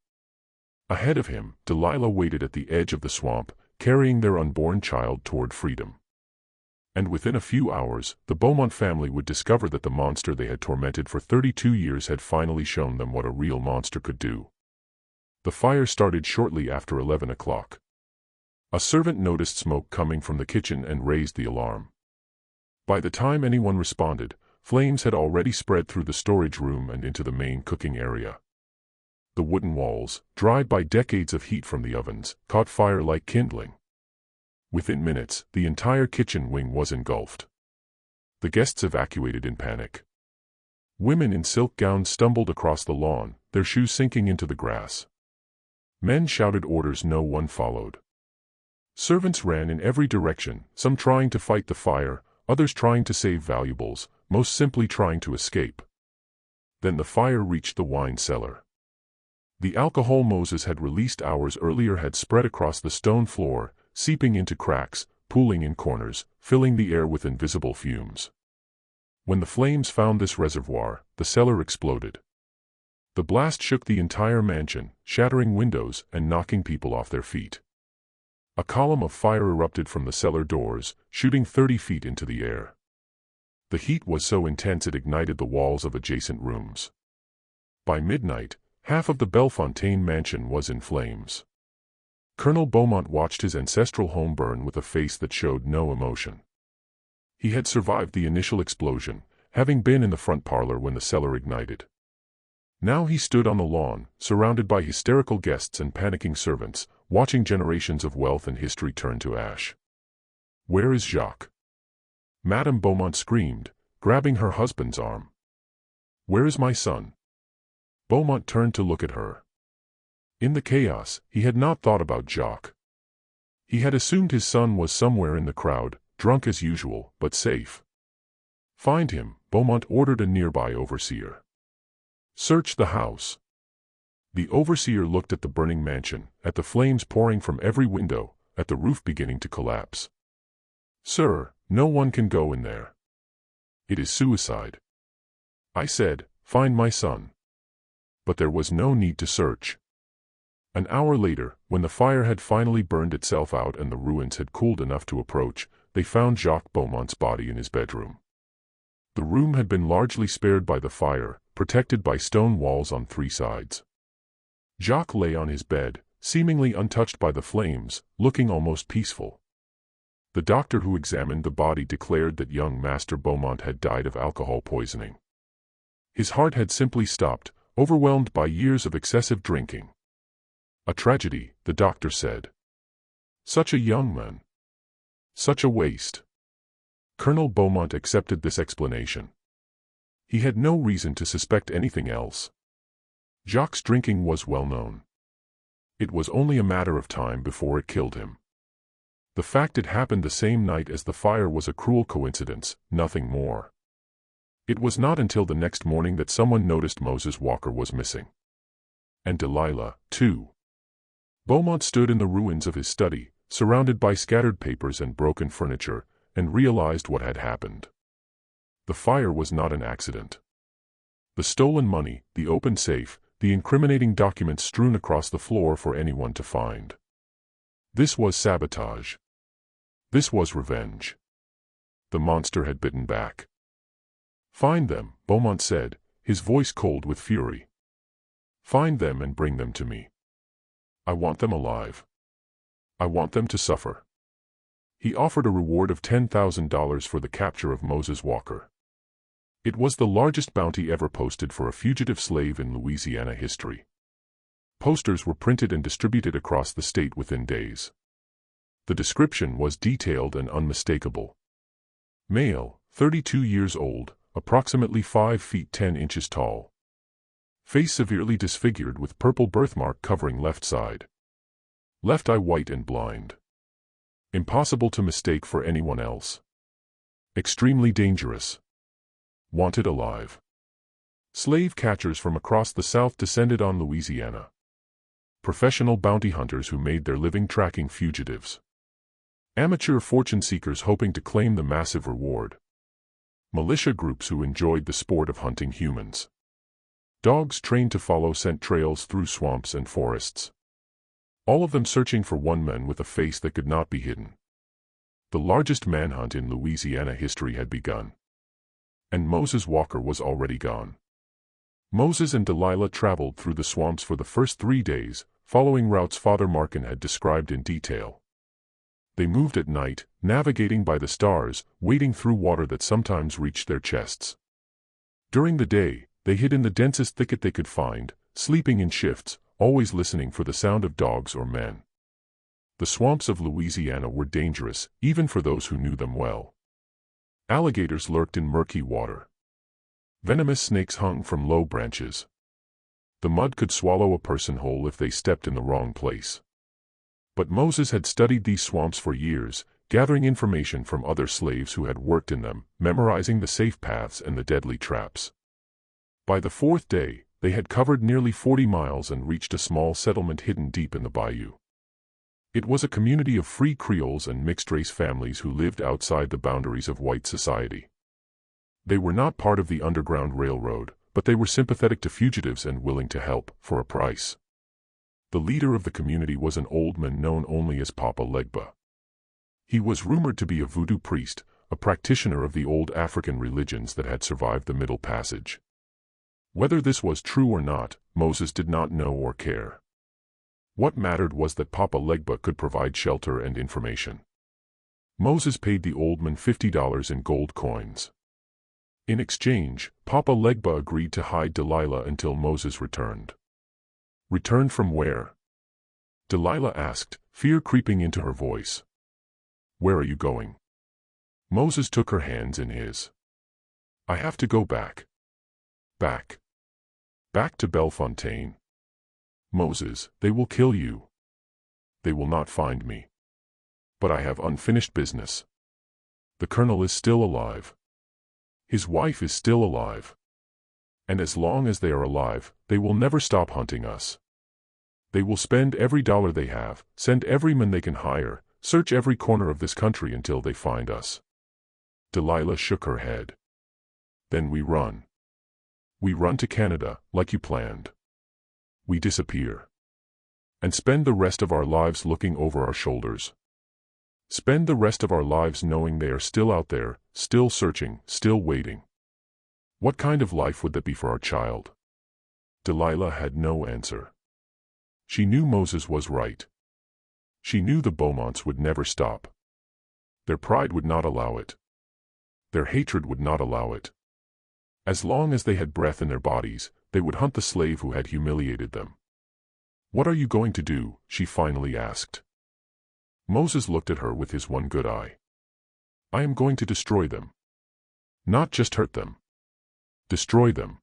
Ahead of him, Delilah waited at the edge of the swamp, carrying their unborn child toward freedom. And within a few hours, the Beaumont family would discover that the monster they had tormented for 32 years had finally shown them what a real monster could do. The fire started shortly after 11 o'clock. A servant noticed smoke coming from the kitchen and raised the alarm. By the time anyone responded, flames had already spread through the storage room and into the main cooking area. The wooden walls, dried by decades of heat from the ovens, caught fire like kindling. Within minutes, the entire kitchen wing was engulfed. The guests evacuated in panic. Women in silk gowns stumbled across the lawn, their shoes sinking into the grass. Men shouted orders no one followed. Servants ran in every direction, some trying to fight the fire, others trying to save valuables, most simply trying to escape. Then the fire reached the wine cellar. The alcohol Moses had released hours earlier had spread across the stone floor, seeping into cracks, pooling in corners, filling the air with invisible fumes. When the flames found this reservoir, the cellar exploded. The blast shook the entire mansion, shattering windows and knocking people off their feet. A column of fire erupted from the cellar doors, shooting 30 feet into the air. The heat was so intense it ignited the walls of adjacent rooms. By midnight, half of the Bellefontaine mansion was in flames. Colonel Beaumont watched his ancestral home burn with a face that showed no emotion. He had survived the initial explosion, having been in the front parlor when the cellar ignited. Now he stood on the lawn, surrounded by hysterical guests and panicking servants, watching generations of wealth and history turn to ash. "Where is Jacques?" Madame Beaumont screamed, grabbing her husband's arm. "Where is my son?" Beaumont turned to look at her. In the chaos, he had not thought about Jacques. He had assumed his son was somewhere in the crowd, drunk as usual, but safe. "Find him," Beaumont ordered a nearby overseer. "Search the house." The overseer looked at the burning mansion, at the flames pouring from every window, at the roof beginning to collapse. "Sir, no one can go in there. It is suicide." "I said, find my son." But there was no need to search. An hour later, when the fire had finally burned itself out and the ruins had cooled enough to approach, they found Jacques Beaumont's body in his bedroom. The room had been largely spared by the fire, protected by stone walls on 3 sides. Jacques lay on his bed, seemingly untouched by the flames, looking almost peaceful. The doctor who examined the body declared that young Master Beaumont had died of alcohol poisoning. His heart had simply stopped, overwhelmed by years of excessive drinking. "A tragedy," the doctor said. "Such a young man. Such a waste." Colonel Beaumont accepted this explanation. He had no reason to suspect anything else. Jacques' drinking was well known. It was only a matter of time before it killed him. The fact it happened the same night as the fire was a cruel coincidence, nothing more. It was not until the next morning that someone noticed Moses Walker was missing. And Delilah, too. Beaumont stood in the ruins of his study, surrounded by scattered papers and broken furniture, and realized what had happened. The fire was not an accident. The stolen money, the open safe, the incriminating documents strewn across the floor for anyone to find. This was sabotage. This was revenge. The monster had bitten back. "Find them," Beaumont said, his voice cold with fury. "Find them and bring them to me. I want them alive. I want them to suffer." He offered a reward of $10,000 for the capture of Moses Walker. It was the largest bounty ever posted for a fugitive slave in Louisiana history. Posters were printed and distributed across the state within days. The description was detailed and unmistakable. Male, 32 years old, approximately 5 feet 10 inches tall. Face severely disfigured with purple birthmark covering left side. Left eye white and blind. Impossible to mistake for anyone else. Extremely dangerous. Wanted alive. Slave catchers from across the South descended on Louisiana. Professional bounty hunters who made their living tracking fugitives. Amateur fortune seekers hoping to claim the massive reward. Militia groups who enjoyed the sport of hunting humans. Dogs trained to follow scent trails through swamps and forests. All of them searching for one man with a face that could not be hidden. The largest manhunt in Louisiana history had begun. And Moses Walker was already gone. Moses and Delilah traveled through the swamps for the first 3 days, following routes Father Markin had described in detail. They moved at night, navigating by the stars, wading through water that sometimes reached their chests. During the day, they hid in the densest thicket they could find, sleeping in shifts, always listening for the sound of dogs or men. The swamps of Louisiana were dangerous, even for those who knew them well. Alligators lurked in murky water. Venomous snakes hung from low branches. The mud could swallow a person whole if they stepped in the wrong place. But Moses had studied these swamps for years, gathering information from other slaves who had worked in them, memorizing the safe paths and the deadly traps. By the 4th day, they had covered nearly 40 miles and reached a small settlement hidden deep in the bayou. It was a community of free Creoles and mixed-race families who lived outside the boundaries of white society. They were not part of the Underground Railroad, but they were sympathetic to fugitives and willing to help, for a price. The leader of the community was an old man known only as Papa Legba. He was rumored to be a voodoo priest, a practitioner of the old African religions that had survived the Middle Passage. Whether this was true or not, Moses did not know or care. What mattered was that Papa Legba could provide shelter and information. Moses paid the old man $50 in gold coins. In exchange, Papa Legba agreed to hide Delilah until Moses returned. Returned from where? Delilah asked, fear creeping into her voice. Where are you going? Moses took her hands in his. I have to go back. Back. Back to Bellefontaine. Moses, they will kill you. They will not find me. But I have unfinished business. The colonel is still alive. His wife is still alive. And as long as they are alive, they will never stop hunting us. They will spend every dollar they have, send every man they can hire, search every corner of this country until they find us. Delilah shook her head. Then we run. We run to Canada, like you planned. We disappear. And spend the rest of our lives looking over our shoulders. Spend the rest of our lives knowing they are still out there, still searching, still waiting. What kind of life would that be for our child? Delilah had no answer. She knew Moses was right. She knew the Beaumonts would never stop. Their pride would not allow it. Their hatred would not allow it. As long as they had breath in their bodies, they would hunt the slave who had humiliated them. What are you going to do? She finally asked. Moses looked at her with his one good eye. I am going to destroy them. Not just hurt them. Destroy them.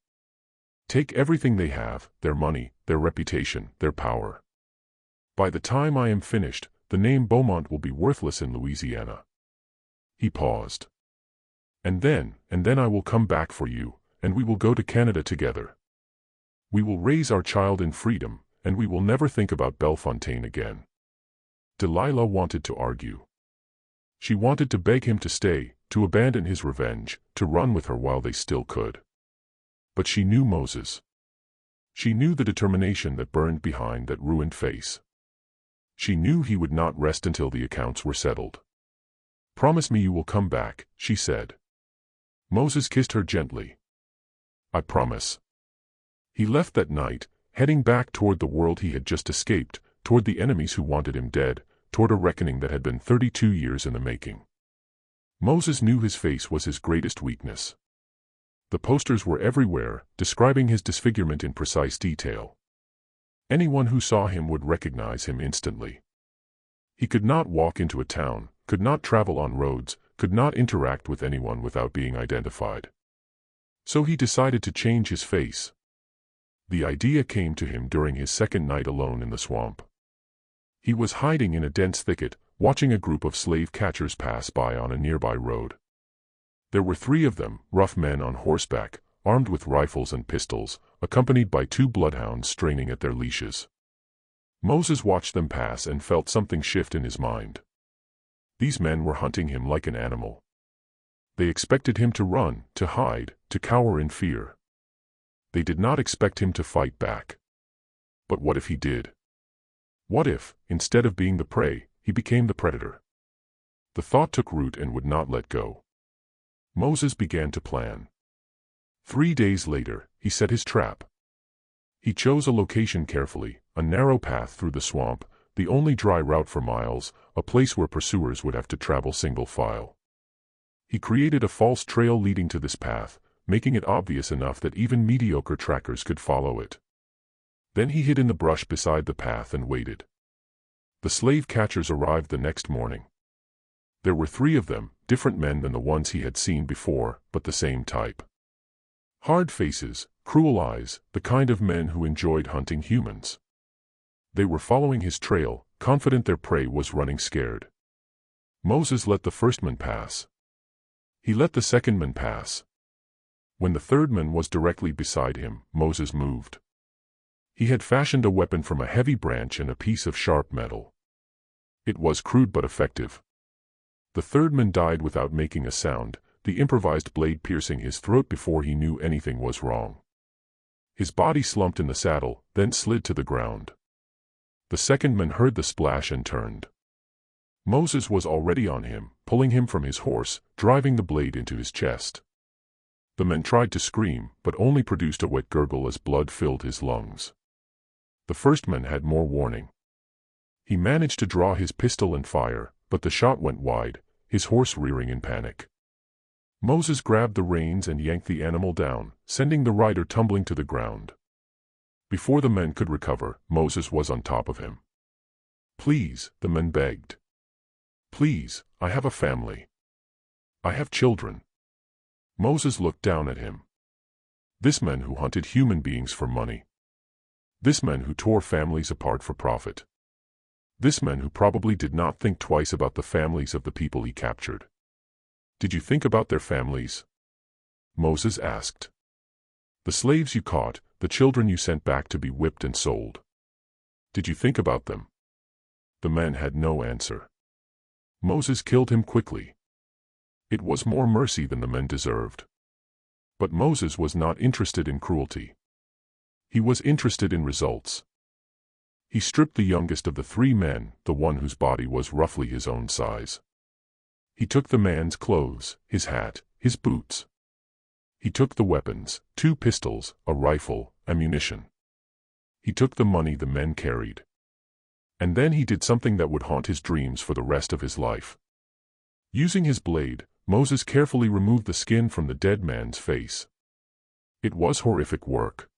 Take everything they have, their money, their reputation, their power. By the time I am finished, the name Beaumont will be worthless in Louisiana. He paused. And then I will come back for you, and we will go to Canada together. We will raise our child in freedom, and we will never think about Bellefontaine again. Delilah wanted to argue. She wanted to beg him to stay, to abandon his revenge, to run with her while they still could. But she knew Moses. She knew the determination that burned behind that ruined face. She knew he would not rest until the accounts were settled. Promise me you will come back, she said. Moses kissed her gently. I promise. He left that night, heading back toward the world he had just escaped, toward the enemies who wanted him dead, toward a reckoning that had been 32 years in the making. Moses knew his face was his greatest weakness. The posters were everywhere, describing his disfigurement in precise detail. Anyone who saw him would recognize him instantly. He could not walk into a town, could not travel on roads, could not interact with anyone without being identified. So he decided to change his face. The idea came to him during his second night alone in the swamp. He was hiding in a dense thicket, watching a group of slave catchers pass by on a nearby road. There were 3 of them, rough men on horseback, armed with rifles and pistols, accompanied by 2 bloodhounds straining at their leashes. Moses watched them pass and felt something shift in his mind. These men were hunting him like an animal. They expected him to run, to hide, to cower in fear. They did not expect him to fight back. But what if he did? What if, instead of being the prey, he became the predator? The thought took root and would not let go. Moses began to plan. 3 days later, he set his trap. He chose a location carefully, a narrow path through the swamp, the only dry route for miles, a place where pursuers would have to travel single file. He created a false trail leading to this path, making it obvious enough that even mediocre trackers could follow it. Then he hid in the brush beside the path and waited. The slave catchers arrived the next morning. There were 3 of them, different men than the ones he had seen before, but the same type. Hard faces, cruel eyes, the kind of men who enjoyed hunting humans. They were following his trail, confident their prey was running scared. Moses let the first man pass. He let the second man pass. When the third man was directly beside him, Moses moved. He had fashioned a weapon from a heavy branch and a piece of sharp metal. It was crude but effective. The third man died without making a sound, the improvised blade piercing his throat before he knew anything was wrong. His body slumped in the saddle, then slid to the ground. The second man heard the splash and turned. Moses was already on him, pulling him from his horse, driving the blade into his chest. The man tried to scream, but only produced a wet gurgle as blood filled his lungs. The first man had more warning. He managed to draw his pistol and fire, but the shot went wide, his horse rearing in panic. Moses grabbed the reins and yanked the animal down, sending the rider tumbling to the ground. Before the men could recover, Moses was on top of him. "Please," the men begged. "Please, I have a family. I have children." Moses looked down at him. This man who hunted human beings for money. This man who tore families apart for profit. This man who probably did not think twice about the families of the people he captured. "Did you think about their families?" Moses asked. "The slaves you caught, the children you sent back to be whipped and sold. Did you think about them?" The man had no answer. Moses killed him quickly. It was more mercy than the men deserved. But Moses was not interested in cruelty. He was interested in results. He stripped the youngest of the three men, the one whose body was roughly his own size. He took the man's clothes, his hat, his boots. He took the weapons, 2 pistols, a rifle, ammunition. He took the money the men carried. And then he did something that would haunt his dreams for the rest of his life. Using his blade, Moses carefully removed the skin from the dead man's face. It was horrific work.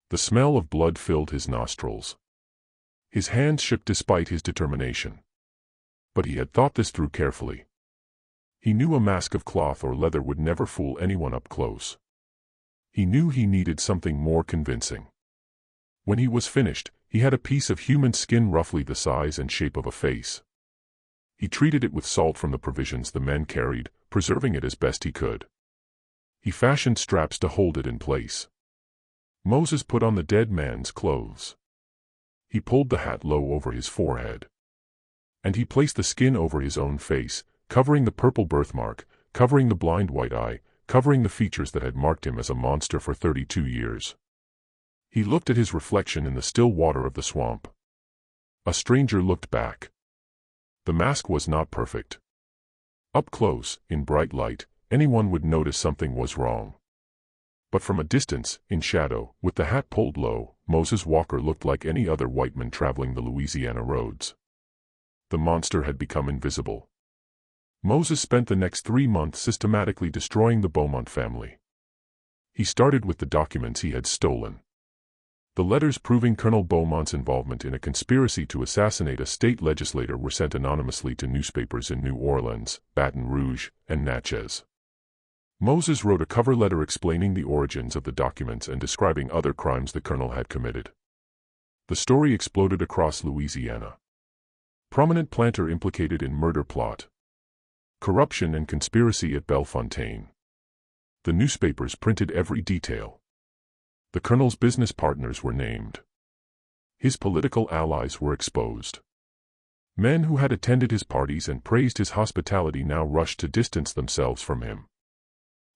The smell of blood filled his nostrils. His hands shook despite his determination. But he had thought this through carefully. He knew a mask of cloth or leather would never fool anyone up close. He knew he needed something more convincing. When he was finished, he had a piece of human skin roughly the size and shape of a face. He treated it with salt from the provisions the men carried, preserving it as best he could. He fashioned straps to hold it in place. Moses put on the dead man's clothes. He pulled the hat low over his forehead. And he placed the skin over his own face, covering the purple birthmark, covering the blind white eye, covering the features that had marked him as a monster for 32 years. He looked at his reflection in the still water of the swamp. A stranger looked back. The mask was not perfect. Up close, in bright light, anyone would notice something was wrong. But from a distance, in shadow, with the hat pulled low, Moses Walker looked like any other white man traveling the Louisiana roads. The monster had become invisible. Moses spent the next 3 months systematically destroying the Beaumont family. He started with the documents he had stolen. The letters proving Colonel Beaumont's involvement in a conspiracy to assassinate a state legislator were sent anonymously to newspapers in New Orleans, Baton Rouge, and Natchez. Moses wrote a cover letter explaining the origins of the documents and describing other crimes the colonel had committed. The story exploded across Louisiana. Prominent planter implicated in murder plot. Corruption and conspiracy at Bellefontaine. The newspapers printed every detail. The colonel's business partners were named. His political allies were exposed. Men who had attended his parties and praised his hospitality now rushed to distance themselves from him.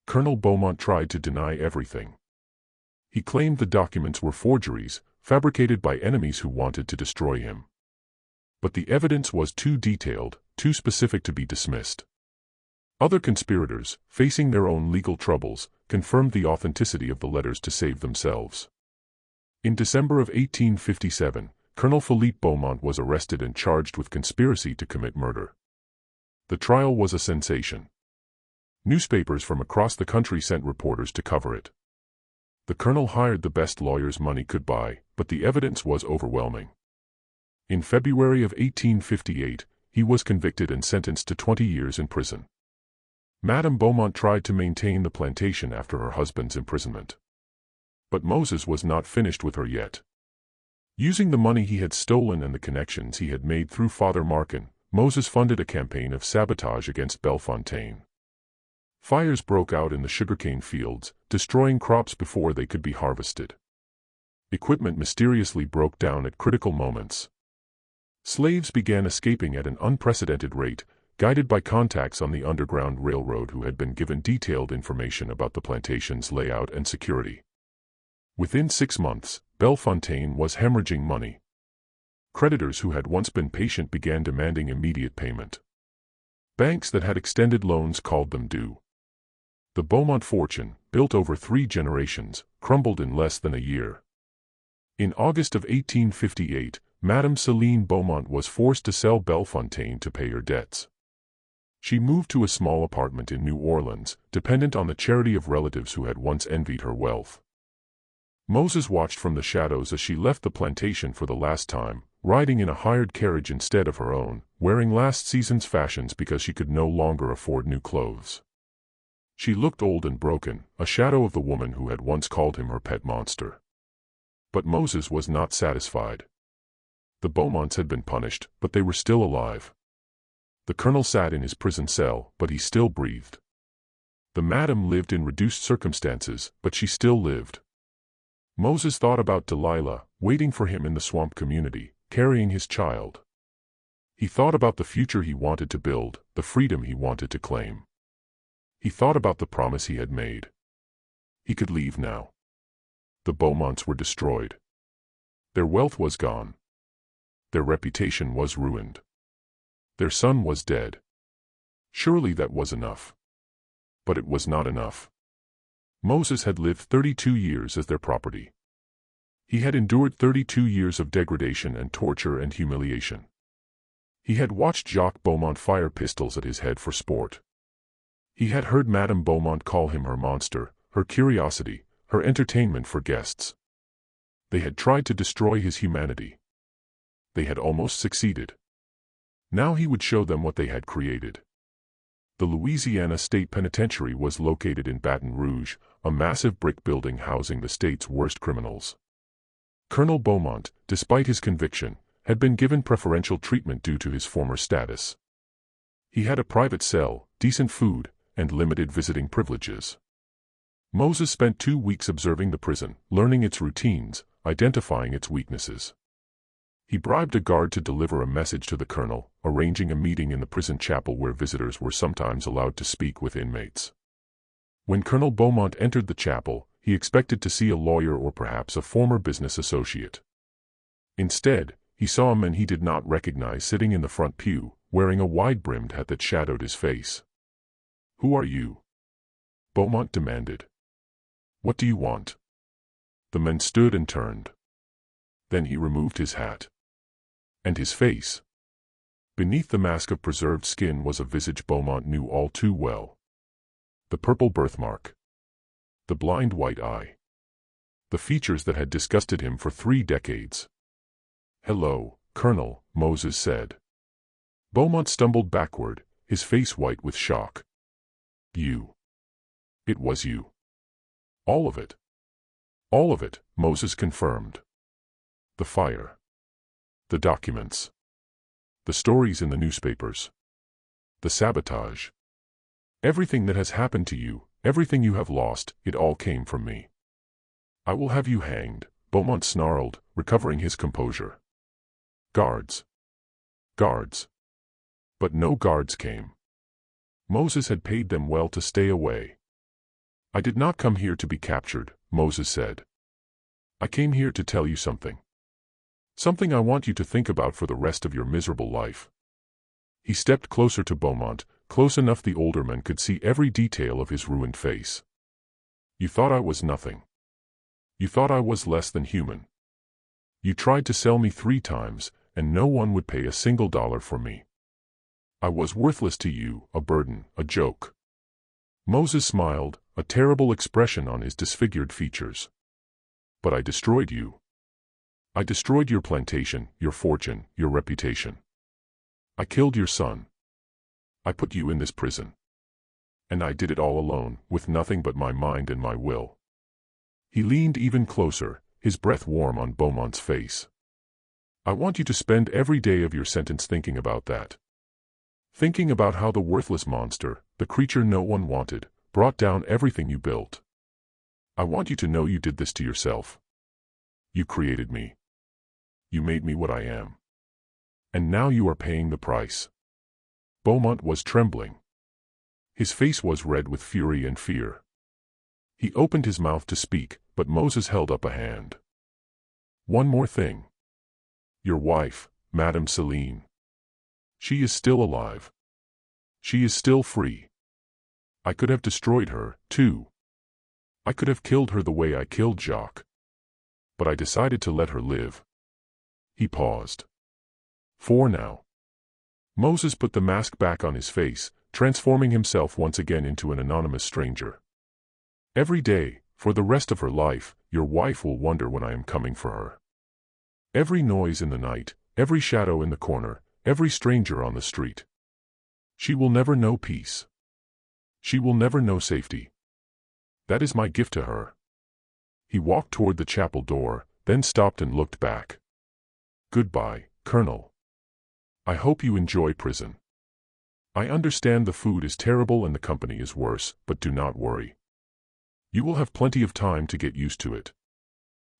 Colonel Beaumont tried to deny everything. He claimed the documents were forgeries, fabricated by enemies who wanted to destroy him. But the evidence was too detailed, too specific to be dismissed. Other conspirators, facing their own legal troubles, confirmed the authenticity of the letters to save themselves. In December of 1857, Colonel Philippe Beaumont was arrested and charged with conspiracy to commit murder. The trial was a sensation. Newspapers from across the country sent reporters to cover it. The colonel hired the best lawyers money could buy, but the evidence was overwhelming. In February of 1858, he was convicted and sentenced to 20 years in prison. Madame Beaumont tried to maintain the plantation after her husband's imprisonment. But Moses was not finished with her yet. Using the money he had stolen and the connections he had made through Father Markin, Moses funded a campaign of sabotage against Bellefontaine. Fires broke out in the sugarcane fields, destroying crops before they could be harvested. Equipment mysteriously broke down at critical moments. Slaves began escaping at an unprecedented rate, guided by contacts on the Underground Railroad who had been given detailed information about the plantation's layout and security. Within 6 months, Bellefontaine was hemorrhaging money. Creditors who had once been patient began demanding immediate payment. Banks that had extended loans called them due. The Beaumont fortune, built over 3 generations, crumbled in less than a year. In August of 1858, Madame Céline Beaumont was forced to sell Bellefontaine to pay her debts. She moved to a small apartment in New Orleans, dependent on the charity of relatives who had once envied her wealth. Moses watched from the shadows as she left the plantation for the last time, riding in a hired carriage instead of her own, wearing last season's fashions because she could no longer afford new clothes. She looked old and broken, a shadow of the woman who had once called him her pet monster. But Moses was not satisfied. The Beaumonts had been punished, but they were still alive. The colonel sat in his prison cell, but he still breathed. The madam lived in reduced circumstances, but she still lived. Moses thought about Delilah, waiting for him in the swamp community, carrying his child. He thought about the future he wanted to build, the freedom he wanted to claim. He thought about the promise he had made. He could leave now. The Beaumonts were destroyed. Their wealth was gone. Their reputation was ruined. Their son was dead. Surely that was enough. But it was not enough. Moses had lived 32 years as their property. He had endured 32 years of degradation and torture and humiliation. He had watched Jacques Beaumont fire pistols at his head for sport. He had heard Madame Beaumont call him her monster, her curiosity, her entertainment for guests. They had tried to destroy his humanity. They had almost succeeded. Now he would show them what they had created. The Louisiana State Penitentiary was located in Baton Rouge, a massive brick building housing the state's worst criminals. Colonel Beaumont, despite his conviction, had been given preferential treatment due to his former status. He had a private cell, decent food, and limited visiting privileges. Moses spent 2 weeks observing the prison, learning its routines, identifying its weaknesses. He bribed a guard to deliver a message to the colonel, arranging a meeting in the prison chapel where visitors were sometimes allowed to speak with inmates. When Colonel Beaumont entered the chapel, he expected to see a lawyer or perhaps a former business associate. Instead, he saw a man he did not recognize sitting in the front pew, wearing a wide-brimmed hat that shadowed his face. "Who are you?" Beaumont demanded. "What do you want?" The man stood and turned. Then he removed his hat. And his face. Beneath the mask of preserved skin was a visage Beaumont knew all too well. The purple birthmark. The blind white eye. The features that had disgusted him for 3 decades. "Hello, Colonel," Moses said. Beaumont stumbled backward, his face white with shock. "You. It was you." "All of it." "All of it," Moses confirmed. "The fire. The documents. The stories in the newspapers. The sabotage. Everything that has happened to you, everything you have lost, it all came from me." "I will have you hanged," Beaumont snarled, recovering his composure. "Guards. Guards." But no guards came. Moses had paid them well to stay away. "I did not come here to be captured," Moses said. "I came here to tell you something. Something I want you to think about for the rest of your miserable life." He stepped closer to Beaumont, close enough the older man could see every detail of his ruined face. "You thought I was nothing. You thought I was less than human. You tried to sell me 3 times, and no one would pay a single dollar for me. I was worthless to you, a burden, a joke." Moses smiled, a terrible expression on his disfigured features. "But I destroyed you. I destroyed your plantation, your fortune, your reputation. I killed your son. I put you in this prison. And I did it all alone, with nothing but my mind and my will." He leaned even closer, his breath warm on Beaumont's face. "I want you to spend every day of your sentence thinking about that. Thinking about how the worthless monster, the creature no one wanted, brought down everything you built. I want you to know you did this to yourself. You created me. You made me what I am. And now you are paying the price." Beaumont was trembling. His face was red with fury and fear. He opened his mouth to speak, but Moses held up a hand. "One more thing. Your wife, Madame Celine. She is still alive. She is still free. I could have destroyed her, too. I could have killed her the way I killed Jacques. But I decided to let her live." He paused. "For now." Moses put the mask back on his face, transforming himself once again into an anonymous stranger. "Every day, for the rest of her life, your wife will wonder when I am coming for her. Every noise in the night, every shadow in the corner, every stranger on the street. She will never know peace. She will never know safety. That is my gift to her." He walked toward the chapel door, then stopped and looked back. "Goodbye, Colonel. I hope you enjoy prison. I understand the food is terrible and the company is worse, but do not worry. You will have plenty of time to get used to it."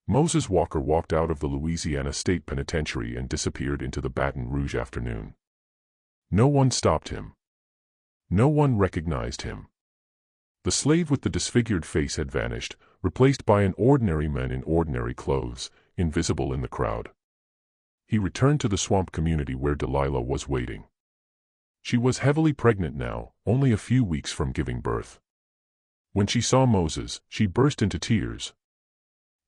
Moses Walker walked out of the Louisiana State Penitentiary and disappeared into the Baton Rouge afternoon. No one stopped him. No one recognized him. The slave with the disfigured face had vanished, replaced by an ordinary man in ordinary clothes, invisible in the crowd. He returned to the swamp community where Delilah was waiting. She was heavily pregnant now, only a few weeks from giving birth. When she saw Moses, she burst into tears.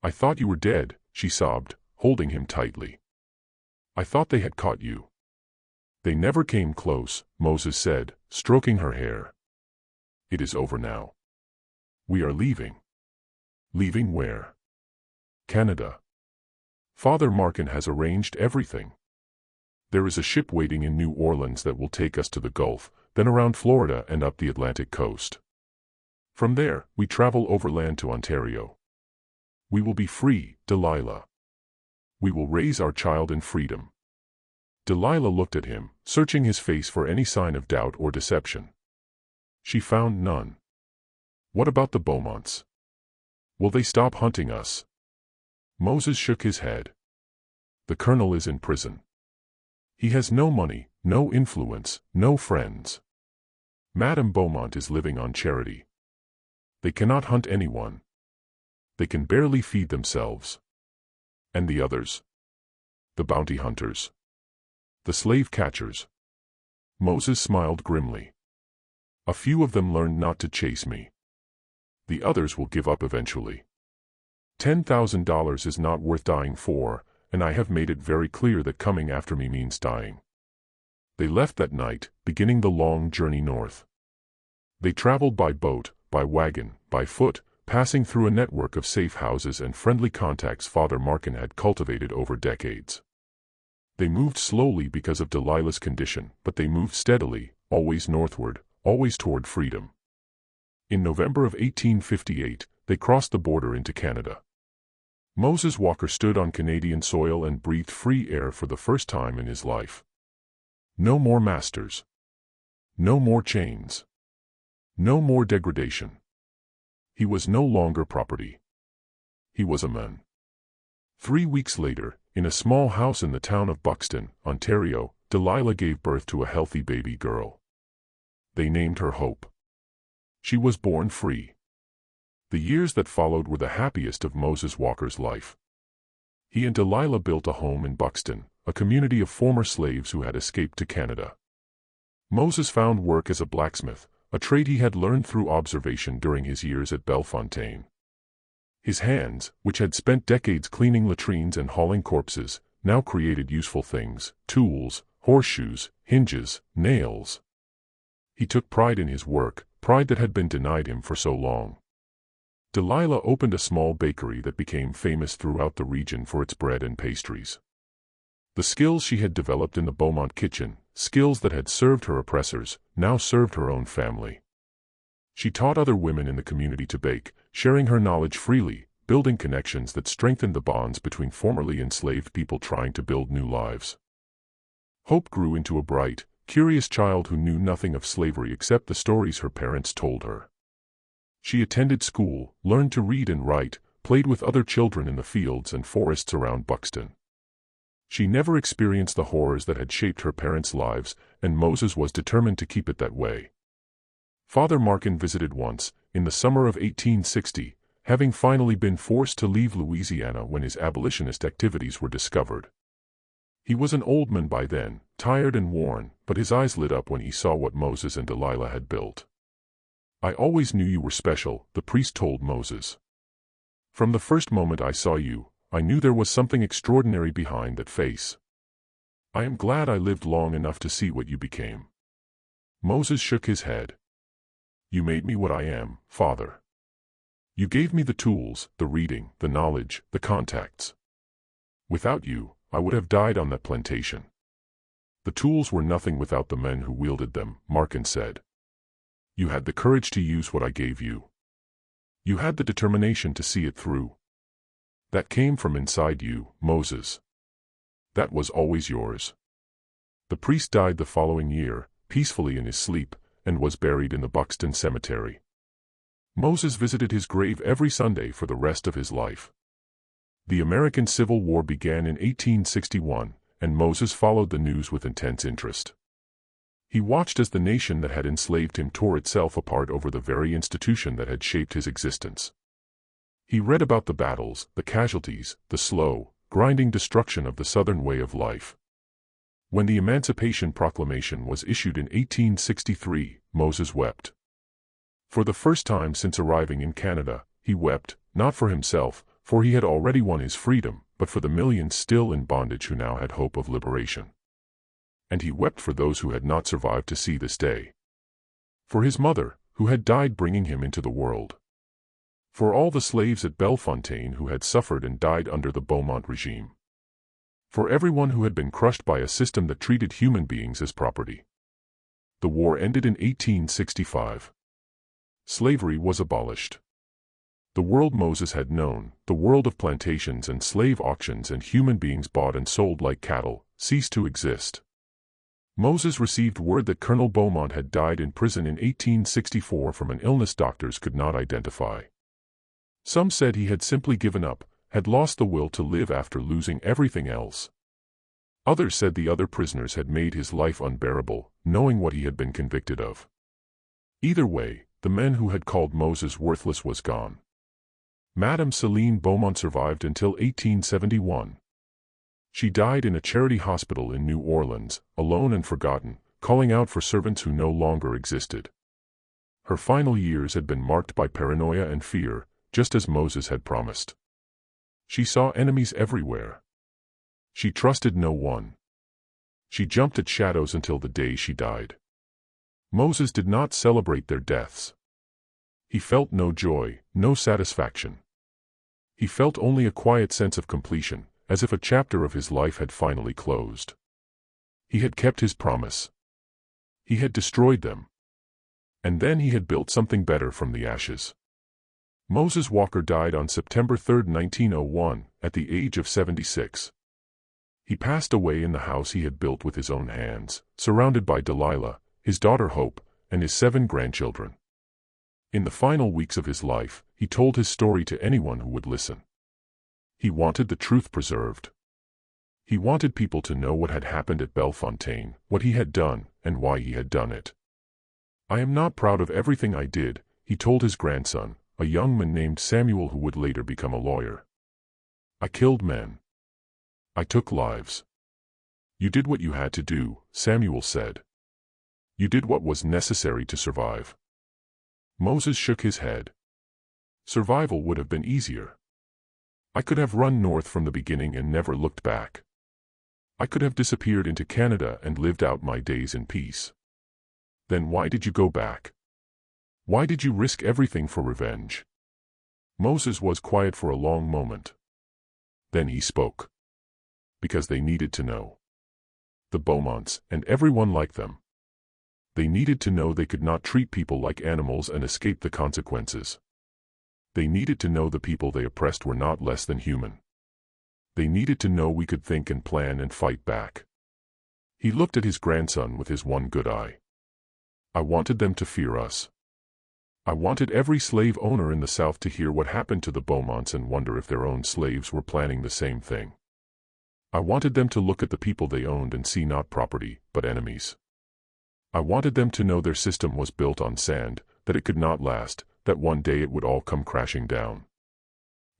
"I thought you were dead," she sobbed, holding him tightly. "I thought they had caught you." "They never came close," Moses said, stroking her hair. "It is over now. We are leaving." "Leaving where?" "Canada. Father Markin has arranged everything. There is a ship waiting in New Orleans that will take us to the Gulf, then around Florida and up the Atlantic coast. From there, we travel overland to Ontario. We will be free, Delilah. We will raise our child in freedom." Delilah looked at him, searching his face for any sign of doubt or deception. She found none. "What about the Beaumonts? Will they stop hunting us?" Moses shook his head. "The Colonel is in prison. He has no money, no influence, no friends. Madame Beaumont is living on charity. They cannot hunt anyone. They can barely feed themselves. And the others? The bounty hunters. The slave catchers." Moses smiled grimly. "A few of them learned not to chase me. The others will give up eventually. $10,000 is not worth dying for, and I have made it very clear that coming after me means dying." They left that night, beginning the long journey north. They traveled by boat, by wagon, by foot, passing through a network of safe houses and friendly contacts Father Markin had cultivated over decades. They moved slowly because of Delilah's condition, but they moved steadily, always northward, always toward freedom. In November of 1858, they crossed the border into Canada. Moses Walker stood on Canadian soil and breathed free air for the first time in his life. No more masters. No more chains. No more degradation. He was no longer property. He was a man. 3 weeks later, in a small house in the town of Buxton, Ontario, Delilah gave birth to a healthy baby girl. They named her Hope. She was born free. The years that followed were the happiest of Moses Walker's life. He and Delilah built a home in Buxton, a community of former slaves who had escaped to Canada. Moses found work as a blacksmith, a trade he had learned through observation during his years at Bellefontaine. His hands, which had spent decades cleaning latrines and hauling corpses, now created useful things: tools, horseshoes, hinges, nails. He took pride in his work, pride that had been denied him for so long. Delilah opened a small bakery that became famous throughout the region for its bread and pastries. The skills she had developed in the Beaumont kitchen, skills that had served her oppressors, now served her own family. She taught other women in the community to bake, sharing her knowledge freely, building connections that strengthened the bonds between formerly enslaved people trying to build new lives. Hope grew into a bright, curious child who knew nothing of slavery except the stories her parents told her. She attended school, learned to read and write, played with other children in the fields and forests around Buxton. She never experienced the horrors that had shaped her parents' lives, and Moses was determined to keep it that way. Father Markin visited once, in the summer of 1860, having finally been forced to leave Louisiana when his abolitionist activities were discovered. He was an old man by then, tired and worn, but his eyes lit up when he saw what Moses and Delilah had built. "I always knew you were special," the priest told Moses. "From the first moment I saw you, I knew there was something extraordinary behind that face. I am glad I lived long enough to see what you became." Moses shook his head. "You made me what I am, Father. You gave me the tools, the reading, the knowledge, the contacts. Without you, I would have died on that plantation." "The tools were nothing without the men who wielded them," Markin said. "You had the courage to use what I gave you. You had the determination to see it through. That came from inside you, Moses. That was always yours." The priest died the following year, peacefully in his sleep, and was buried in the Buxton Cemetery. Moses visited his grave every Sunday for the rest of his life. The American Civil War began in 1861, and Moses followed the news with intense interest. He watched as the nation that had enslaved him tore itself apart over the very institution that had shaped his existence. He read about the battles, the casualties, the slow, grinding destruction of the Southern way of life. When the Emancipation Proclamation was issued in 1863, Moses wept. For the first time since arriving in Canada, he wept, not for himself, for he had already won his freedom, but for the millions still in bondage who now had hope of liberation. And he wept for those who had not survived to see this day. For his mother, who had died bringing him into the world. For all the slaves at Bellefontaine who had suffered and died under the Beaumont regime. For everyone who had been crushed by a system that treated human beings as property. The war ended in 1865. Slavery was abolished. The world Moses had known, the world of plantations and slave auctions and human beings bought and sold like cattle, ceased to exist. Moses received word that Colonel Beaumont had died in prison in 1864 from an illness doctors could not identify. Some said he had simply given up, had lost the will to live after losing everything else. Others said the other prisoners had made his life unbearable, knowing what he had been convicted of. Either way, the men who had called Moses worthless was gone. Madame Céline Beaumont survived until 1871. She died in a charity hospital in New Orleans, alone and forgotten, calling out for servants who no longer existed. Her final years had been marked by paranoia and fear, just as Moses had promised. She saw enemies everywhere. She trusted no one. She jumped at shadows until the day she died. Moses did not celebrate their deaths. He felt no joy, no satisfaction. He felt only a quiet sense of completion, as if a chapter of his life had finally closed. He had kept his promise. He had destroyed them. And then he had built something better from the ashes. Moses Walker died on September 3, 1901, at the age of 76. He passed away in the house he had built with his own hands, surrounded by Delilah, his daughter Hope, and his 7 grandchildren. In the final weeks of his life, he told his story to anyone who would listen. He wanted the truth preserved. He wanted people to know what had happened at Bellefontaine, what he had done, and why he had done it. "I am not proud of everything I did," he told his grandson, a young man named Samuel who would later become a lawyer. "I killed men. I took lives." "You did what you had to do," Samuel said. "You did what was necessary to survive." Moses shook his head. "Survival would have been easier. I could have run north from the beginning and never looked back. I could have disappeared into Canada and lived out my days in peace. Then why did you go back? Why did you risk everything for revenge?" Moses was quiet for a long moment. Then he spoke. "Because they needed to know. The Beaumonts, and everyone like them. They needed to know they could not treat people like animals and escape the consequences. They needed to know the people they oppressed were not less than human. They needed to know we could think and plan and fight back." He looked at his grandson with his one good eye. "I wanted them to fear us. I wanted every slave owner in the South to hear what happened to the Beaumonts and wonder if their own slaves were planning the same thing. I wanted them to look at the people they owned and see not property, but enemies. I wanted them to know their system was built on sand, that it could not last, that one day it would all come crashing down."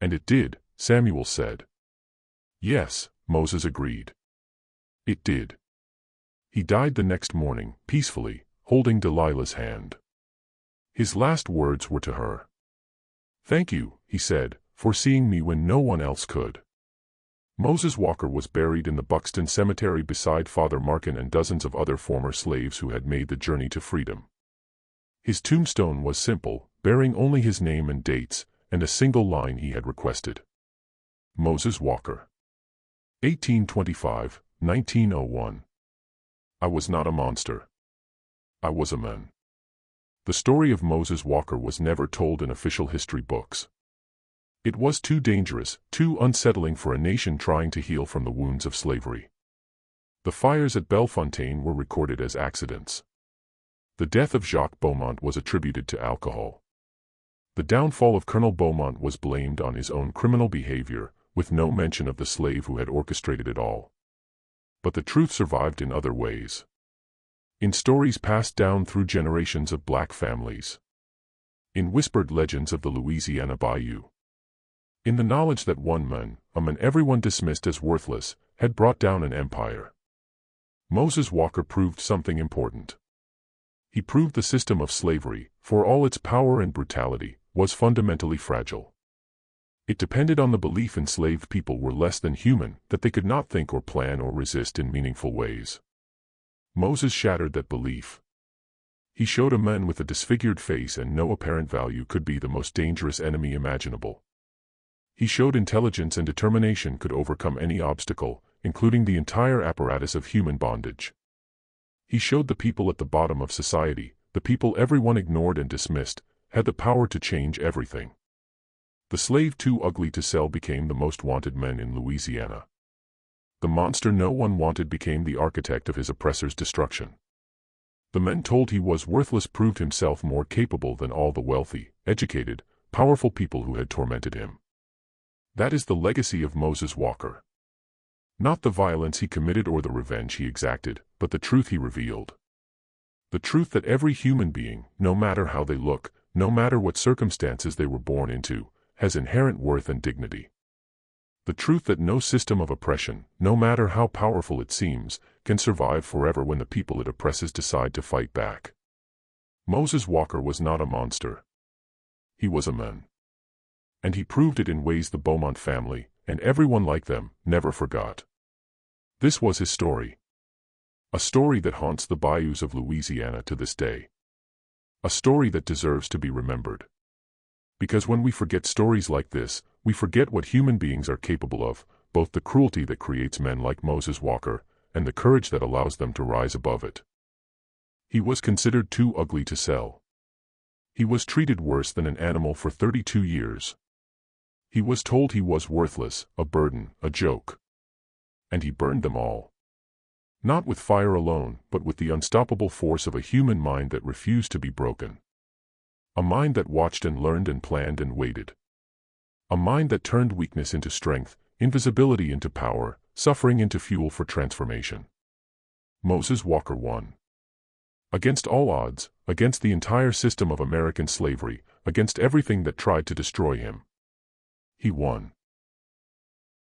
"And it did," Samuel said. "Yes," Moses agreed. It did. He died the next morning, peacefully, holding Delilah's hand. His last words were to her. "Thank you," he said, "for seeing me when no one else could." Moses Walker was buried in the Buxton Cemetery beside Father Markin and dozens of other former slaves who had made the journey to freedom. His tombstone was simple, bearing only his name and dates, and a single line he had requested. Moses Walker. 1825-1901. I was not a monster. I was a man. The story of Moses Walker was never told in official history books. It was too dangerous, too unsettling for a nation trying to heal from the wounds of slavery. The fires at Bellefontaine were recorded as accidents. The death of Jacques Beaumont was attributed to alcohol. The downfall of Colonel Beaumont was blamed on his own criminal behavior, with no mention of the slave who had orchestrated it all. But the truth survived in other ways. In stories passed down through generations of black families. In whispered legends of the Louisiana Bayou. In the knowledge that one man, a man everyone dismissed as worthless, had brought down an empire. Moses Walker proved something important. He proved the system of slavery, for all its power and brutality, was fundamentally fragile. It depended on the belief enslaved people were less than human, that they could not think or plan or resist in meaningful ways. Moses shattered that belief. He showed a man with a disfigured face and no apparent value could be the most dangerous enemy imaginable. He showed intelligence and determination could overcome any obstacle, including the entire apparatus of human bondage. He showed the people at the bottom of society, the people everyone ignored and dismissed, had the power to change everything. The slave too ugly to sell became the most wanted man in Louisiana. The monster no one wanted became the architect of his oppressor's destruction. The man told he was worthless proved himself more capable than all the wealthy, educated, powerful people who had tormented him. That is the legacy of Moses Walker. Not the violence he committed or the revenge he exacted, but the truth he revealed. The truth that every human being, no matter how they look, no matter what circumstances they were born into, has inherent worth and dignity. The truth that no system of oppression, no matter how powerful it seems, can survive forever when the people it oppresses decide to fight back. Moses Walker was not a monster. He was a man. And he proved it in ways the Beaumont family, and everyone like them, never forgot. This was his story. A story that haunts the bayous of Louisiana to this day. A story that deserves to be remembered. Because when we forget stories like this, we forget what human beings are capable of, both the cruelty that creates men like Moses Walker, and the courage that allows them to rise above it. He was considered too ugly to sell. He was treated worse than an animal for 32 years. He was told he was worthless, a burden, a joke. And he burned them all. Not with fire alone, but with the unstoppable force of a human mind that refused to be broken. A mind that watched and learned and planned and waited. A mind that turned weakness into strength, invisibility into power, suffering into fuel for transformation. Moses Walker won. Against all odds, against the entire system of American slavery, against everything that tried to destroy him. He won.